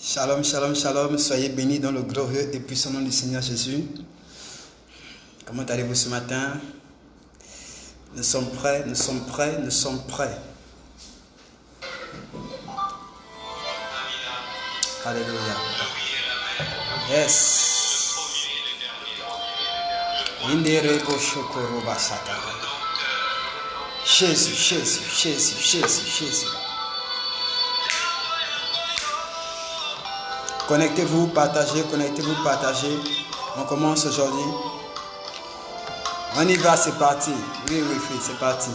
Shalom, shalom, shalom. Soyez bénis dans le glorieux et puissant nom du Seigneur Jésus. Comment allez-vous ce matin? Nous sommes prêts, nous sommes prêts, nous sommes prêts. Alléluia. Yes. Jésus, Jésus, Jésus, Jésus, Jésus. Connectez-vous, partagez, connectez-vous, partagez. On commence aujourd'hui. On y va, c'est parti. Oui, c'est parti.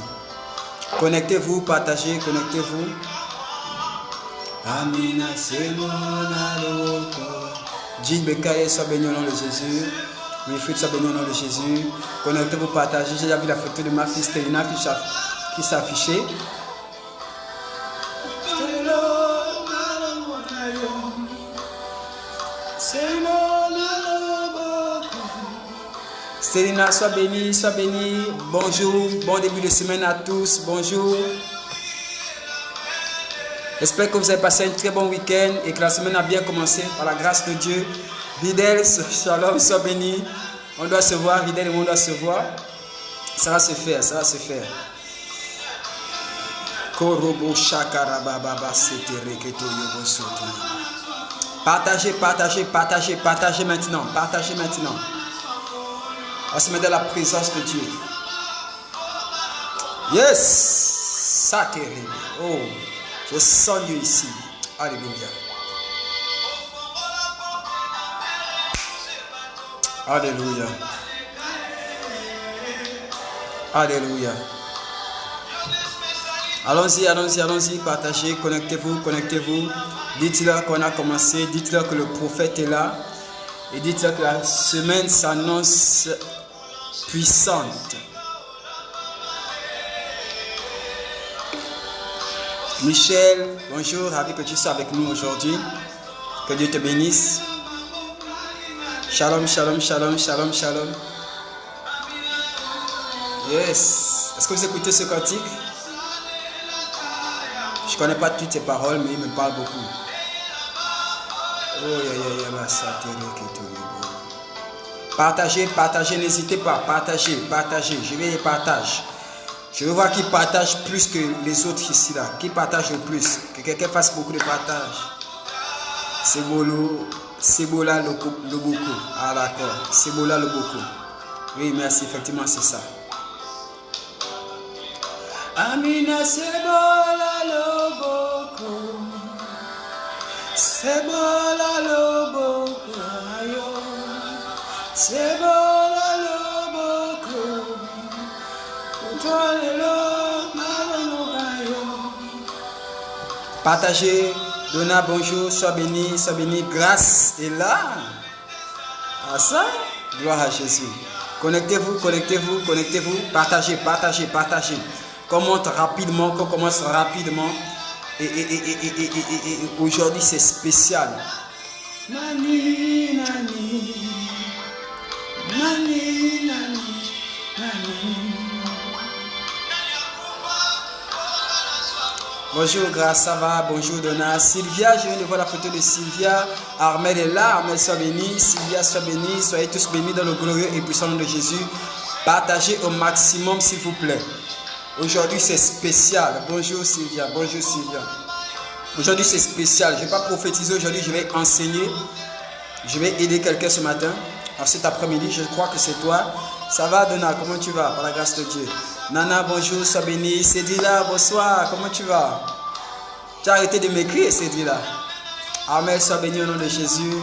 Connectez-vous, partagez, connectez-vous. Amina, c'est mon aloko. Jean Bekaye, sois béni au nom de Jésus. Wilfried, sois béni au nom de Jésus. Connectez-vous, partagez. J'ai déjà vu la photo de ma fille Stelina qui s'affichait. Stelina, sois béni, sois béni. Bonjour, bon début de semaine à tous. Bonjour. J'espère que vous avez passé un très bon week-end et que la semaine a bien commencé par la grâce de Dieu. Videl, shalom, sois béni. On doit se voir, Videl, on doit se voir. Ça va se faire, ça va se faire. Korobo shakarababa setereketo yobo soto. Partagez, partagez, partagez, partagez maintenant. Partagez maintenant. On va se mettre dans la présence de Dieu. Yes! Ça terrible. Oh, je sens Dieu ici. Alléluia. Alléluia. Alléluia. Allons-y, allons-y, allons-y. Partagez, connectez-vous, connectez-vous. Dites-leur qu'on a commencé. Dites-leur que le prophète est là. Et dites-leur que la semaine s'annonce puissante. Michel, bonjour, ravi que tu sois avec nous aujourd'hui. Que Dieu te bénisse. Shalom, shalom, shalom, shalom, shalom. Yes. Est-ce que vous écoutez ce cantique? Je ne connais pas toutes ces paroles, mais il me parle beaucoup. Oh, partagez, partagez, n'hésitez pas, partagez, partagez. Je vais les partager. Je veux voir qui partage plus que les autres ici là. Qui partage le plus? Que quelqu'un fasse beaucoup de partage. Sebola Loboko. Ah d'accord. Sebola Loboko. Oui, merci, effectivement c'est ça. Amina Sebola Loboko. Sebola Loboko. Sebola Loboko. Partagez, Donna, bonjour, sois béni, grâce est là. Ah ça, gloire à Jésus. Connectez-vous, connectez-vous, connectez-vous, partagez, partagez, partagez. Qu'on monte rapidement, qu'on commence rapidement. Et aujourd'hui c'est spécial. Nani, nani, nani, nani, nani. Bonjour, grâce, ça va? Bonjour, Donna. Sylvia, je viens de voir la photo de Sylvia. Armel est là. Armel, sois béni. Sylvia, sois béni. Soyez tous bénis dans le glorieux et puissant nom de Jésus. Partagez au maximum, s'il vous plaît. Aujourd'hui, c'est spécial. Bonjour, Sylvia. Bonjour, Sylvia. Aujourd'hui, c'est spécial. Je ne vais pas prophétiser aujourd'hui. Je vais enseigner. Je vais aider quelqu'un ce matin. Alors, cet après-midi, je crois que c'est toi. Ça va, Donna? Comment tu vas? Par la grâce de Dieu. Nana, bonjour, sois béni. Cédrila, bonsoir, comment tu vas? Tu as arrêté de m'écrire, Cédrila. Amen, sois béni au nom de Jésus.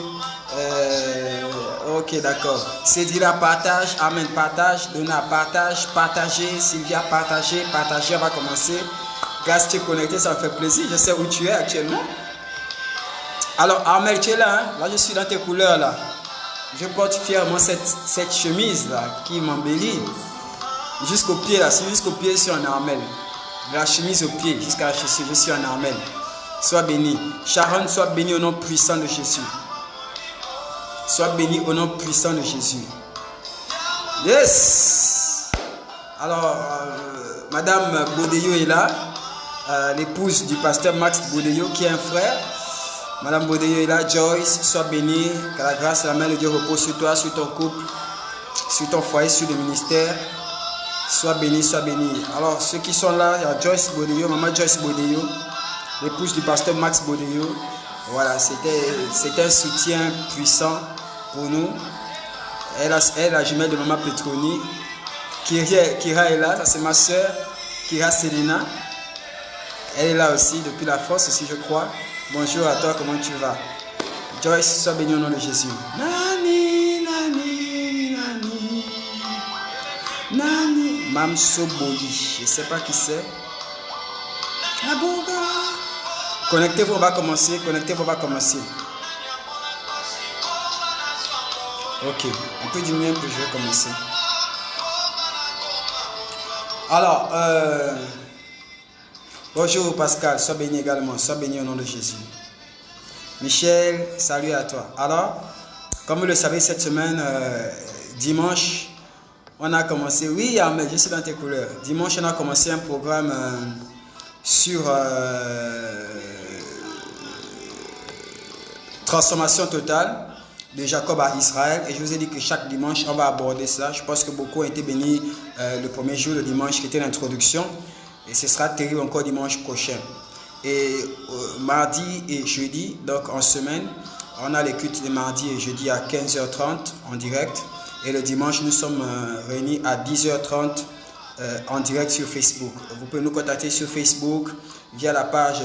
Ok, d'accord. Cédrila, partage. Amen, partage. Donna, partage. Partagez. Sylvia, partagez. Partagez, on va commencer. Grâce, tu es connecté, ça me fait plaisir. Je sais où tu es actuellement. Alors, Amen, tu es là, hein? Là, je suis dans tes couleurs, là. Je porte fièrement cette chemise, là, qui m'embellit. Jusqu'au pied là, jusqu'au pied, je suis en armel. De la chemise au pied, jusqu'à la chaussure, je suis en armel. Sois béni. Sharon, sois béni au nom puissant de Jésus. Sois béni au nom puissant de Jésus. Yes! Alors, Madame Bodeyo est là. L'épouse du pasteur Max Bodeyo, qui est un frère. Madame Baudeyo est là. Joyce, sois bénie. Que la grâce et la main de Dieu repose sur toi, sur ton couple, sur ton foyer, sur le ministère. Sois béni, sois béni. Alors, ceux qui sont là, il y a Joyce Baudeyo, maman Joyce Baudeyo, l'épouse du pasteur Max Baudeyo. Voilà, c'était un soutien puissant pour nous. Elle, la jumelle de maman Petroni. Kira est là, ça c'est ma soeur, Kira Selina. Elle est là aussi, depuis la France aussi, je crois. Bonjour à toi, comment tu vas? Joyce, sois béni au nom de Jésus. Nani, nani, nani, nani. Mamso Boli, je ne sais pas qui c'est. Connectez-vous, on va commencer. Connectez-vous, on va commencer. Ok, on peut diminuer un peu, je vais commencer. Alors, bonjour Pascal, sois béni également, sois béni au nom de Jésus. Michel, salut à toi. Alors, comme vous le savez, cette semaine, dimanche, on a commencé, oui Ahmed, je suis dans tes couleurs. Dimanche, on a commencé un programme sur transformation totale de Jacob à Israël. Et je vous ai dit que chaque dimanche, on va aborder ça. Je pense que beaucoup ont été bénis le premier jour, le dimanche, qui était l'introduction. Et ce sera terrible encore dimanche prochain. Et mardi et jeudi, donc en semaine, on a les cultes de mardi et jeudi à 15h30 en direct. Et le dimanche, nous sommes réunis à 10h30 en direct sur Facebook. Vous pouvez nous contacter sur Facebook via la page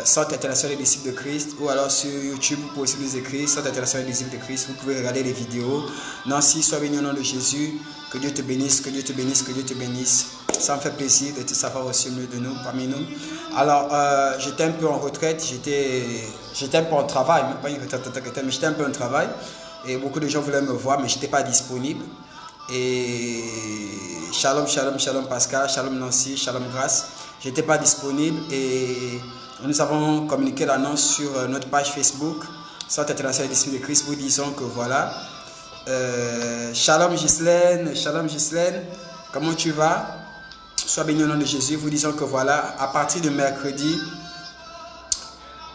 Centre International des Disciples de Christ, ou alors sur YouTube, vous pouvez aussi nous écrire Centre International des Disciples de Christ. Vous pouvez regarder les vidéos. Nancy, sois béni au nom de Jésus. Que Dieu te bénisse, que Dieu te bénisse, que Dieu te bénisse. Ça me fait plaisir de te savoir aussi au milieu de nous, parmi nous. Alors, j'étais un peu en retraite, j'étais un peu en travail, même pas une retraite, mais j'étais un peu en travail. Et beaucoup de gens voulaient me voir, mais je n'étais pas disponible. Et shalom, shalom, shalom Pascal, shalom Nancy, shalom Grâce. Je n'étais pas disponible et nous avons communiqué l'annonce sur notre page Facebook, Centre International des Disciples de Christ, vous disons que voilà. Shalom Ghislaine, comment tu vas? Sois béni au nom de Jésus, vous disons que voilà, à partir de mercredi,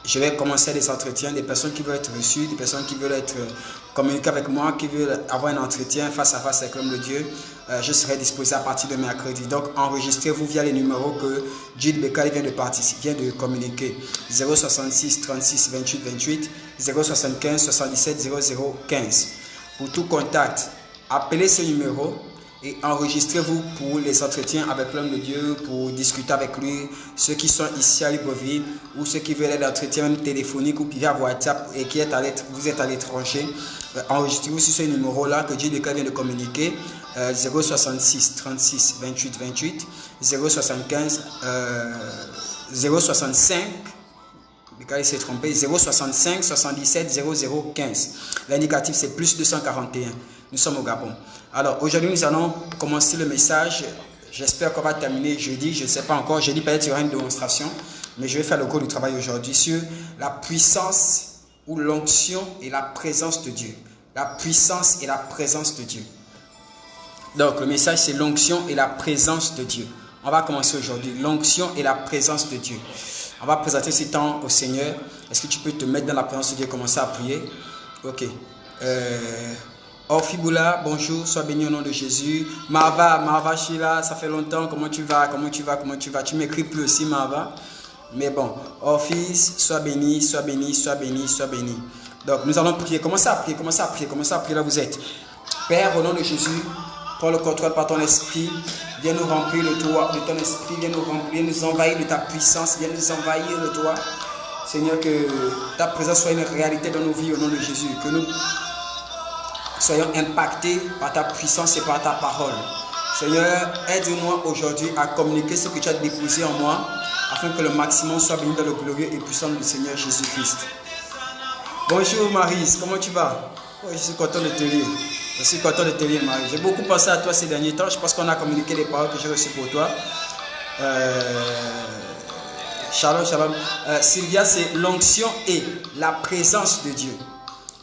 je vais commencer des entretiens, des personnes qui veulent être reçues, des personnes qui veulent communiquer avec moi, qui veulent avoir un entretien face à face avec l'homme de Dieu. Je serai disposé à partir de mercredi. Donc, enregistrez-vous via les numéros que Gilles Bekali vient de communiquer. 066 36 28 28, 075 77 00 15. Pour tout contact, appelez ce numéro et enregistrez-vous pour les entretiens avec l'homme de Dieu, pour discuter avec lui, ceux qui sont ici à Libreville ou ceux qui veulent l'entretien téléphonique ou via WhatsApp et vous êtes à l'étranger. Enregistrez-vous sur ce numéro-là que Dieu vient de communiquer, 066 36 28 28, 075 065. Il s'est trompé, 065 77 00 15. L'indicatif c'est plus 241. Nous sommes au Gabon. Alors aujourd'hui nous allons commencer le message. J'espère qu'on va terminer jeudi. Je ne sais pas encore. Jeudi peut-être il y aura une démonstration. Mais je vais faire le cours du travail aujourd'hui sur la puissance ou l'onction et la présence de Dieu. La puissance et la présence de Dieu. Donc le message c'est l'onction et la présence de Dieu. On va commencer aujourd'hui. L'onction et la présence de Dieu. On va présenter ce temps au Seigneur. Est-ce que tu peux te mettre dans la présence de Dieu et commencer à prier? Ok. Orfiboula, bonjour, sois béni au nom de Jésus. Marva Sheila, ça fait longtemps. Comment tu vas? Tu m'écris plus aussi, Marva. Mais bon, Orphis, sois béni, sois béni, sois béni, sois béni. Donc nous allons prier. Commencez à prier là vous êtes. Père, au nom de Jésus, prends le contrôle par ton esprit. Viens nous remplir de toi, de ton esprit. Viens nous remplir, nous envahir de ta puissance. Viens nous envahir de toi. Seigneur, que ta présence soit une réalité dans nos vies au nom de Jésus. Que nous soyons impactés par ta puissance et par ta parole. Seigneur, aide-moi aujourd'hui à communiquer ce que tu as déposé en moi, afin que le maximum soit béni dans le glorieux et puissant du Seigneur Jésus-Christ. Bonjour Maryse, comment tu vas? Oh, je suis content de te lire. Marie. J'ai beaucoup pensé à toi ces derniers temps. Je pense qu'on a communiqué les paroles que j'ai reçues pour toi. Shalom. Sylvia, c'est l'onction et la présence de Dieu.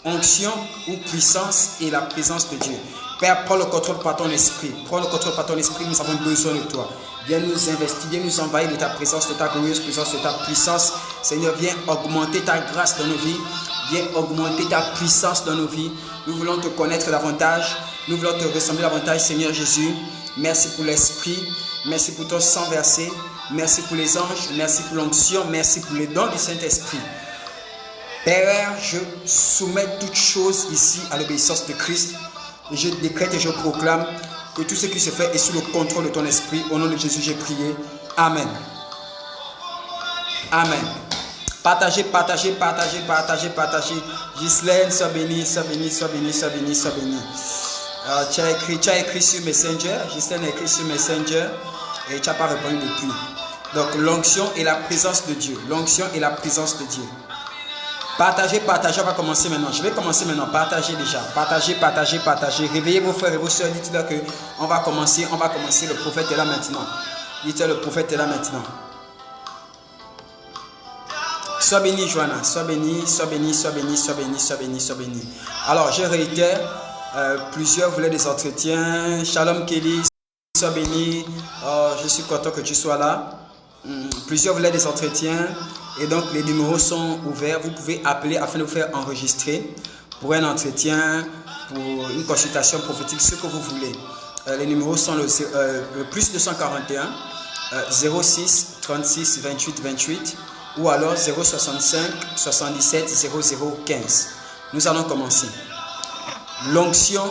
Onction ou puissance et la présence de Dieu. Père, prends le contrôle par ton esprit. Nous avons besoin de toi. Viens nous investir, viens nous envahir de ta présence, de ta glorieuse présence, de ta puissance Seigneur, viens augmenter ta grâce dans nos vies. Viens augmenter ta puissance dans nos vies. Nous voulons te connaître davantage. Nous voulons te ressembler davantage, Seigneur Jésus. Merci pour l'Esprit. Merci pour ton sang versé. Merci pour les anges. Merci pour l'onction. Merci pour les dons du Saint-Esprit. Père, je soumets toutes choses ici à l'obéissance de Christ. Et je décrète et je proclame que tout ce qui se fait est sous le contrôle de ton esprit. Au nom de Jésus, j'ai prié. Amen. Amen. Partagez, partagez, partagez, partagez, partagez. Ghislaine, sois bénie, sois bénie, sois bénie, sois bénie, sois bénie. Tu as écrit sur Messenger. Ghislaine a écrit sur Messenger et tu n'as pas répondu depuis. Donc l'onction et la présence de Dieu. L'onction et la présence de Dieu. Partagez, partagez, on va commencer maintenant. Je vais commencer maintenant. Partagez déjà. Partagez, partagez, partagez. Réveillez vos frères et vos soeurs. Dites-leur que on va commencer. Le prophète est là maintenant. Dites-leur le prophète est là maintenant. Sois béni, Joanna. Sois béni, sois béni, sois béni, sois béni, sois béni, sois béni. Alors, je réitère. Plusieurs voulaient des entretiens. Shalom Kelly, sois béni. Je suis content que tu sois là. Plusieurs voulaient des entretiens. Et donc, les numéros sont ouverts. Vous pouvez appeler afin de vous faire enregistrer pour un entretien, pour une consultation prophétique, ce que vous voulez. Les numéros sont le plus 241 06 36 28 28 ou alors 065 77 00 15. Nous allons commencer. L'onction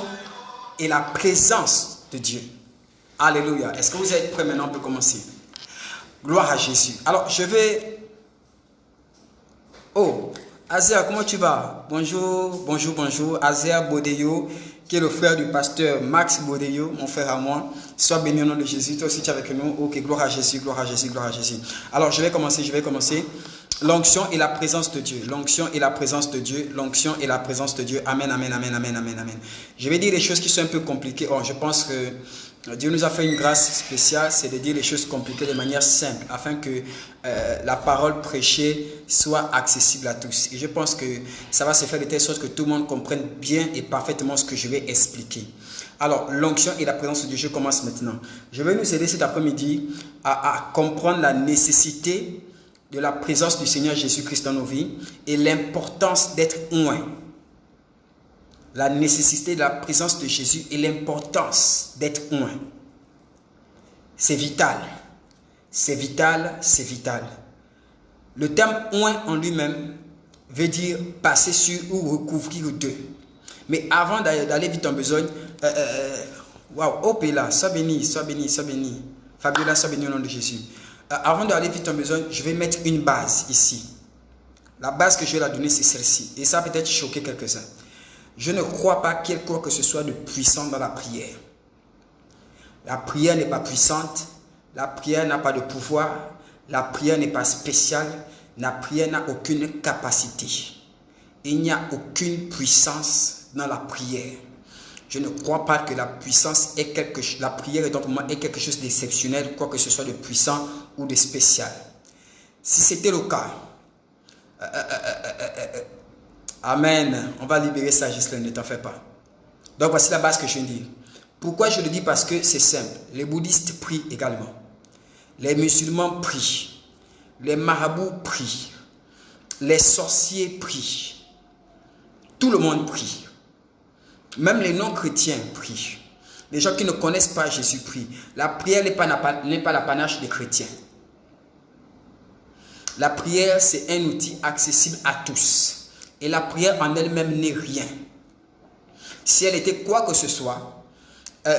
et la présence de Dieu. Alléluia. Est-ce que vous êtes prêts maintenant? On peut commencer. Gloire à Jésus. Alors, je vais... Oh, Azea, comment tu vas? Bonjour, bonjour, bonjour. Azea Bodeyo, qui est le frère du pasteur Max Bodeyo, mon frère à moi. Sois béni au nom de Jésus. Toi aussi, tu es avec nous. Ok, gloire à Jésus, gloire à Jésus, gloire à Jésus. Alors, je vais commencer. L'onction et la présence de Dieu. L'onction et la présence de Dieu. L'onction et la présence de Dieu. Amen, amen, amen, amen, amen, amen. Je vais dire des choses qui sont un peu compliquées. Oh, je pense que Dieu nous a fait une grâce spéciale, c'est de dire les choses compliquées de manière simple, afin que la parole prêchée soit accessible à tous. Et je pense que ça va se faire de telle sorte que tout le monde comprenne bien et parfaitement ce que je vais expliquer. Alors, l'onction et la présence de Dieu, je commence maintenant. Je vais nous aider cet après-midi à comprendre la nécessité de la présence du Seigneur Jésus-Christ dans nos vies et l'importance d'être oint. La nécessité de la présence de Jésus et l'importance d'être oint. C'est vital. C'est vital, c'est vital. Le terme oint en lui-même veut dire passer sur ou recouvrir d'eux. Mais avant d'aller vite en besogne, waouh, Opéla, sois béni, sois béni, sois béni. Fabiola, sois béni au nom de Jésus. Avant d'aller vite en besogne, je vais mettre une base ici. La base que je vais la donner, c'est celle-ci. Et ça peut-être choquer quelques-uns. Je ne crois pas qu'il y ait quoi que ce soit de puissant dans la prière. La prière n'est pas puissante. La prière n'a pas de pouvoir. La prière n'est pas spéciale. La prière n'a aucune capacité. Il n'y a aucune puissance dans la prière. Je ne crois pas que la puissance est quelque chose. La prière donc pour moi est quelque chose d'exceptionnel, quoi que ce soit de puissant ou de spécial. Si c'était le cas, amen. On va libérer ça, Ghislaine, ne t'en fais pas. Donc voici la base que je viens de dire. Pourquoi je le dis? Parce que c'est simple. Les bouddhistes prient également. Les musulmans prient. Les marabouts prient. Les sorciers prient. Tout le monde prie. Même les non-chrétiens prient. Les gens qui ne connaissent pas Jésus prient. La prière n'est pas l'apanage des chrétiens. La prière, c'est un outil accessible à tous. Et la prière en elle-même n'est rien. Si elle était quoi que ce soit,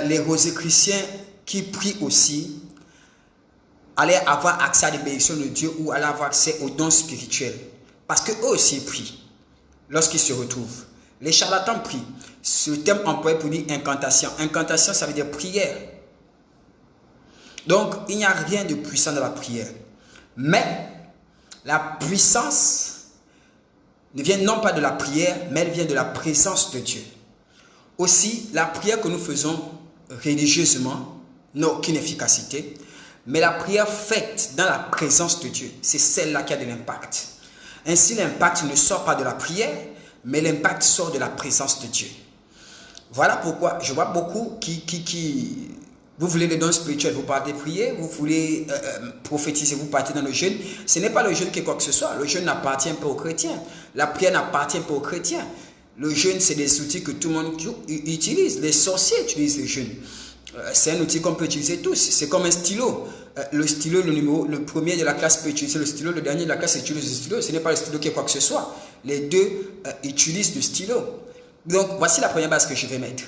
les rosicruciens qui prient aussi allaient avoir accès à des bénédictions de Dieu ou allaient avoir accès aux dons spirituels. Parce qu'eux aussi prient lorsqu'ils se retrouvent. Les charlatans prient. Ce terme employé pour dire incantation. Incantation, ça veut dire prière. Donc, il n'y a rien de puissant dans la prière. Mais la puissance ne vient non pas de la prière, mais elle vient de la présence de Dieu. Aussi, la prière que nous faisons religieusement n'a aucune efficacité, mais la prière faite dans la présence de Dieu, c'est celle-là qui a de l'impact. Ainsi, l'impact ne sort pas de la prière, mais l'impact sort de la présence de Dieu. Voilà pourquoi je vois beaucoup qui Vous voulez les dons spirituels, vous partez prier. Vous voulez prophétiser, vous partez dans le jeûne. Ce n'est pas le jeûne qui est quoi que ce soit. Le jeûne n'appartient pas aux chrétiens. La prière n'appartient pas aux chrétiens. Le jeûne, c'est des outils que tout le monde utilise. Les sorciers utilisent le jeûne. C'est un outil qu'on peut utiliser tous. C'est comme un stylo. Le stylo, le premier de la classe peut utiliser le stylo. Le dernier de la classe utilise le stylo. Ce n'est pas le stylo qui est quoi que ce soit. Les deux utilisent le stylo. Donc, voici la première base que je vais mettre.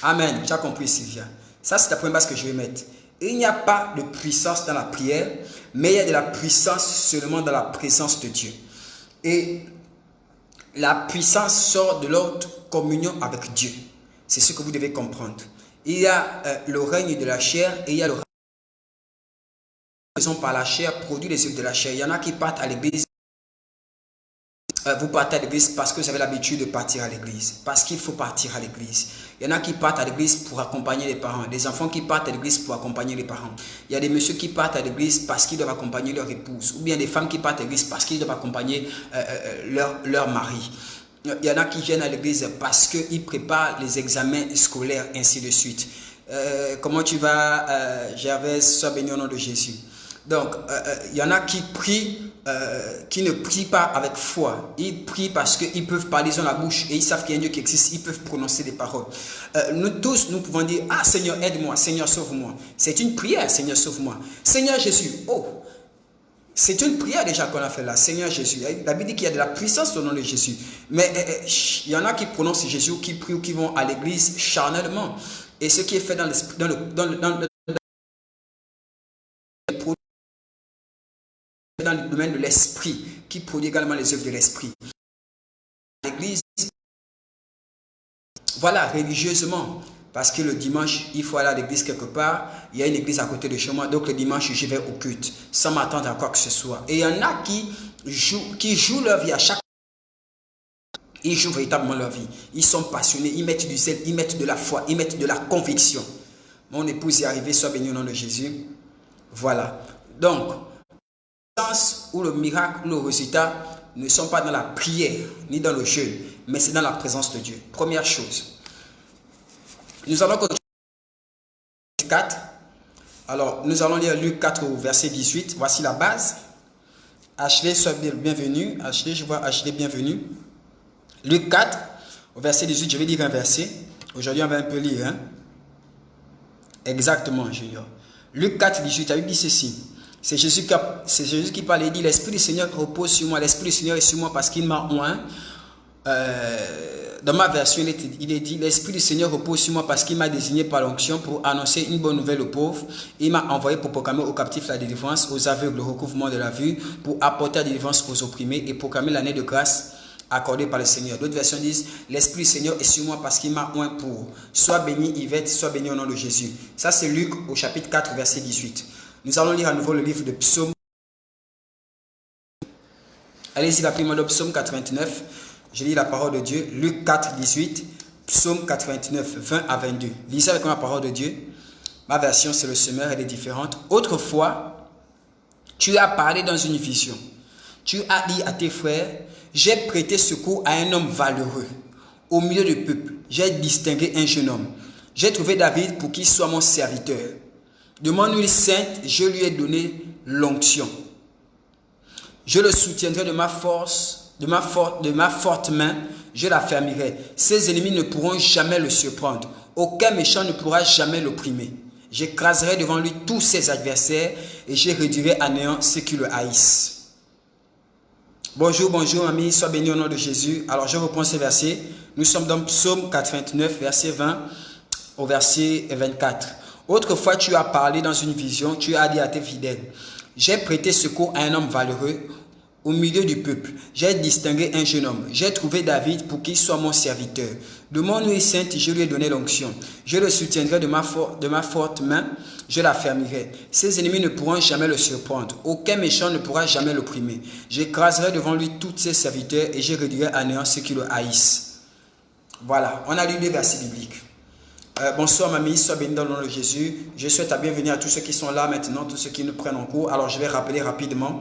Amen. Tu as compris, Sylvia. Ça, c'est la première base que je vais mettre. Il n'y a pas de puissance dans la prière, mais il y a de la puissance seulement dans la présence de Dieu. Et la puissance sort de notre communion avec Dieu. C'est ce que vous devez comprendre. Il y a le règne de la chair et il y a le règne par la chair, produit les œuvres de la chair. Il y en a qui partent à l'église. Vous partez à l'église parce que vous avez l'habitude de partir à l'église. Parce qu'il faut partir à l'église. Il y en a qui partent à l'église pour accompagner les parents. Des enfants qui partent à l'église pour accompagner les parents. Il y a des messieurs qui partent à l'église parce qu'ils doivent accompagner leur épouse. Ou bien des femmes qui partent à l'église parce qu'ils doivent accompagner leur mari. Il y en a qui viennent à l'église parce qu'ils préparent les examens scolaires, ainsi de suite. Comment tu vas, Gervais, sois béni au nom de Jésus. Donc, il y en a qui prient, qui ne prient pas avec foi. Ils prient parce qu'ils peuvent parler dans la bouche et ils savent qu'il y a un Dieu qui existe. Ils peuvent prononcer des paroles. Nous tous, nous pouvons dire, ah Seigneur, aide-moi, Seigneur, sauve-moi. C'est une prière, Seigneur, sauve-moi. Seigneur Jésus, oh, c'est une prière déjà qu'on a fait là. Seigneur Jésus. La Bible dit qu'il y a de la puissance au nom de Jésus. Mais il y en a qui prononcent Jésus, qui prient ou qui vont à l'église charnellement. Et ce qui est fait dans le domaine de l'esprit, qui produit également les œuvres de l'esprit. L'église, voilà, religieusement, parce que le dimanche, il faut aller à l'église quelque part, il y a une église à côté de chez moi, donc le dimanche, je vais au culte, sans m'attendre à quoi que ce soit. Et il y en a qui jouent leur vie à chaque fois. Ils jouent véritablement leur vie. Ils sont passionnés, ils mettent du zèle, ils mettent de la foi, ils mettent de la conviction. Mon épouse est arrivée, soit bénie au nom de Jésus. Voilà. Donc, où le miracle ou le résultat ne sont pas dans la prière ni dans le jeûne, mais c'est dans la présence de Dieu. Première chose. Nous allons continuer 4. Alors, nous allons lire Luc 4 au verset 18. Voici la base. Ashley, sois bienvenue. Ashley, je vois Ashley, bienvenue. Luc 4 au verset 18, je vais lire un verset. Aujourd'hui, on va un peu lire. Hein? Exactement, Junior. Luc 4, 18, la Bible dit ceci. C'est Jésus qui parle et dit, l'Esprit du Seigneur repose sur moi. L'Esprit du Seigneur est sur moi parce qu'il m'a oint. Dans ma version, il est dit, l'Esprit du Seigneur repose sur moi parce qu'il m'a désigné par l'onction pour annoncer une bonne nouvelle aux pauvres. Il m'a envoyé pour proclamer aux captifs la délivrance, aux aveugles le recouvrement de la vue, pour apporter la délivrance aux opprimés et proclamer l'année de grâce accordée par le Seigneur. D'autres versions disent, l'Esprit du Seigneur est sur moi parce qu'il m'a oint pour. Sois béni Yvette, sois béni au nom de Jésus. Ça c'est Luc au chapitre 4, verset 18. Nous allons lire à nouveau le livre de Psaume. Allez-y, la prime de Psaume 89. Je lis la parole de Dieu. Luc 4, 18. Psaume 89, 20 à 22. Lisez avec moi la parole de Dieu. Ma version, c'est le semeur, elle est différente. Autrefois, tu as parlé dans une vision. Tu as dit à tes frères, j'ai prêté secours à un homme valeureux. Au milieu du peuple, j'ai distingué un jeune homme. J'ai trouvé David pour qu'il soit mon serviteur. De mon huile sainte, je lui ai donné l'onction. Je le soutiendrai de ma force, de ma forte main, je l'affermirai. Ses ennemis ne pourront jamais le surprendre. Aucun méchant ne pourra jamais l'opprimer. J'écraserai devant lui tous ses adversaires et je réduirai à néant ceux qui le haïssent. Bonjour, bonjour, amis, sois béni au nom de Jésus. Alors, je reprends ces versets. Nous sommes dans Psaume 89, verset 20 au verset 24. Autrefois, tu as parlé dans une vision, tu as dit à tes fidèles, j'ai prêté secours à un homme valeureux au milieu du peuple. J'ai distingué un jeune homme. J'ai trouvé David pour qu'il soit mon serviteur. De mon huile sainte, je lui ai donné l'onction. Je le soutiendrai de ma forte main, je l'affermirai. Ses ennemis ne pourront jamais le surprendre. Aucun méchant ne pourra jamais l'opprimer. J'écraserai devant lui tous ses serviteurs et je réduirai à néant ceux qui le haïssent. Voilà, on a lu des versets bibliques. Bonsoir mamie, sois béni dans le nom de Jésus. Je souhaite la bienvenue à tous ceux qui sont là maintenant, tous ceux qui nous prennent en cours. Alors je vais rappeler rapidement.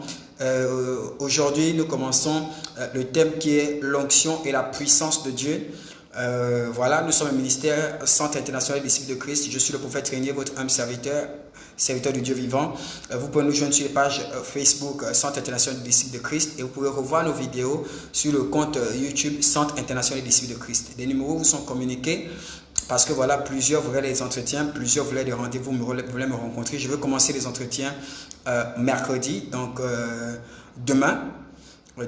Aujourd'hui nous commençons le thème qui est l'onction et la puissance de Dieu. Voilà, nous sommes un ministère, Centre international des disciples de Christ. Je suis le prophète Régnier, votre humble serviteur, serviteur de Dieu vivant. Vous pouvez nous joindre sur les pages Facebook Centre international des disciples de Christ et vous pouvez revoir nos vidéos sur le compte YouTube Centre international des disciples de Christ. Les numéros vous sont communiqués parce que voilà, plusieurs voulaient les entretiens, plusieurs voulaient des rendez-vous, voulaient me rencontrer. Je vais commencer les entretiens mercredi, donc demain.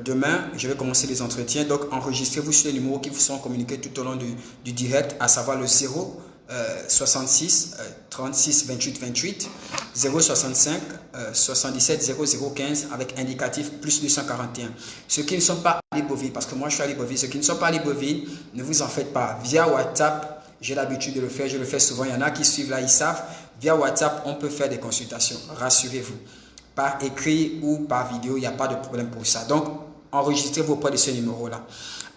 Demain, je vais commencer les entretiens. Donc, enregistrez-vous sur les numéros qui vous sont communiqués tout au long du direct, à savoir le 0 66 36 28 28, 065 77 00 15 avec indicatif plus 241. Ceux qui ne sont pas à Libreville, parce que moi je suis à Libreville, ceux qui ne sont pas à Libreville, ne vous en faites pas. Via WhatsApp, j'ai l'habitude de le faire, je le fais souvent. Il y en a qui suivent là, ils savent. Via WhatsApp, on peut faire des consultations. Rassurez-vous. Par écrit ou par vidéo, il n'y a pas de problème pour ça. Donc, enregistrez-vous auprès de ce numéro-là.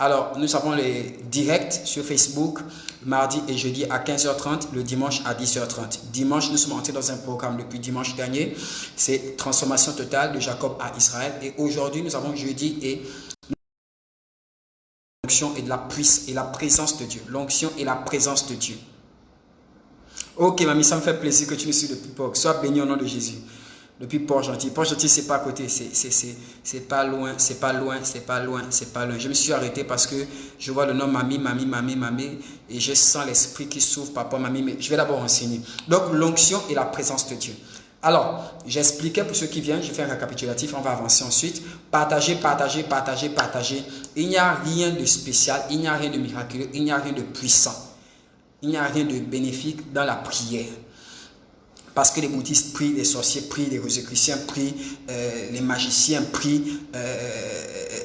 Alors, nous avons les directs sur Facebook, mardi et jeudi à 15h30, le dimanche à 10h30. Dimanche, nous sommes entrés dans un programme depuis dimanche dernier. C'est Transformation totale de Jacob à Israël. Et aujourd'hui, nous avons jeudi et l'onction et la présence de Dieu. L'onction et la présence de Dieu. Ok, mamie, ça me fait plaisir que tu nous suives depuis Port. Sois béni au nom de Jésus. Depuis Port-Gentil. Port-Gentil, c'est pas à côté, c'est pas loin, c'est pas loin, c'est pas loin, c'est pas loin. Je me suis arrêté parce que je vois le nom mamie, et je sens l'esprit qui s'ouvre, papa, mamie, mais je vais d'abord enseigner. Donc, l'onction et la présence de Dieu. Alors, j'expliquais pour ceux qui viennent, je fais un récapitulatif, on va avancer ensuite. Partager, partager, partager, partager. Il n'y a rien de spécial, il n'y a rien de miraculeux, il n'y a rien de puissant. Il n'y a rien de bénéfique dans la prière. Parce que les bouddhistes prient, les sorciers prient, les rosicruciens prient, les magiciens prient,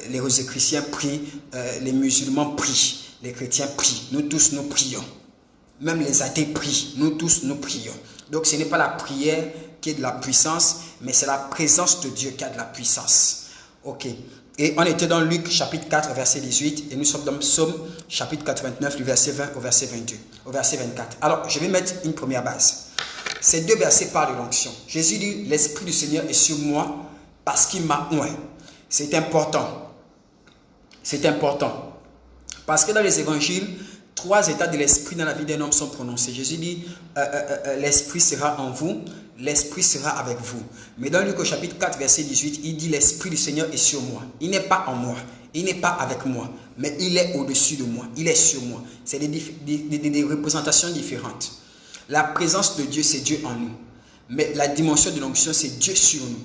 les rosicruciens prient, les musulmans prient, les chrétiens prient. Nous tous, nous prions. Même les athées prient. Nous tous, nous prions. Donc, ce n'est pas la prière qui est de la puissance, mais c'est la présence de Dieu qui a de la puissance. Ok. Et on était dans Luc chapitre 4, verset 18, et nous sommes dans Psaume chapitre 89, du verset 20 au verset 22, au verset 24. Alors, je vais mettre une première base. Ces deux versets parlent de l'onction. Jésus dit, l'Esprit du Seigneur est sur moi parce qu'il m'a oint. C'est important. C'est important. Parce que dans les évangiles, 3 états de l'Esprit dans la vie d'un homme sont prononcés. Jésus dit, l'Esprit sera en vous, l'Esprit sera avec vous. Mais dans Luc au chapitre 4, verset 18, il dit, l'Esprit du Seigneur est sur moi. Il n'est pas en moi. Il n'est pas avec moi. Mais il est au-dessus de moi. Il est sur moi. C'est des représentations différentes. La présence de Dieu, c'est Dieu en nous. Mais la dimension de l'onction, c'est Dieu sur nous.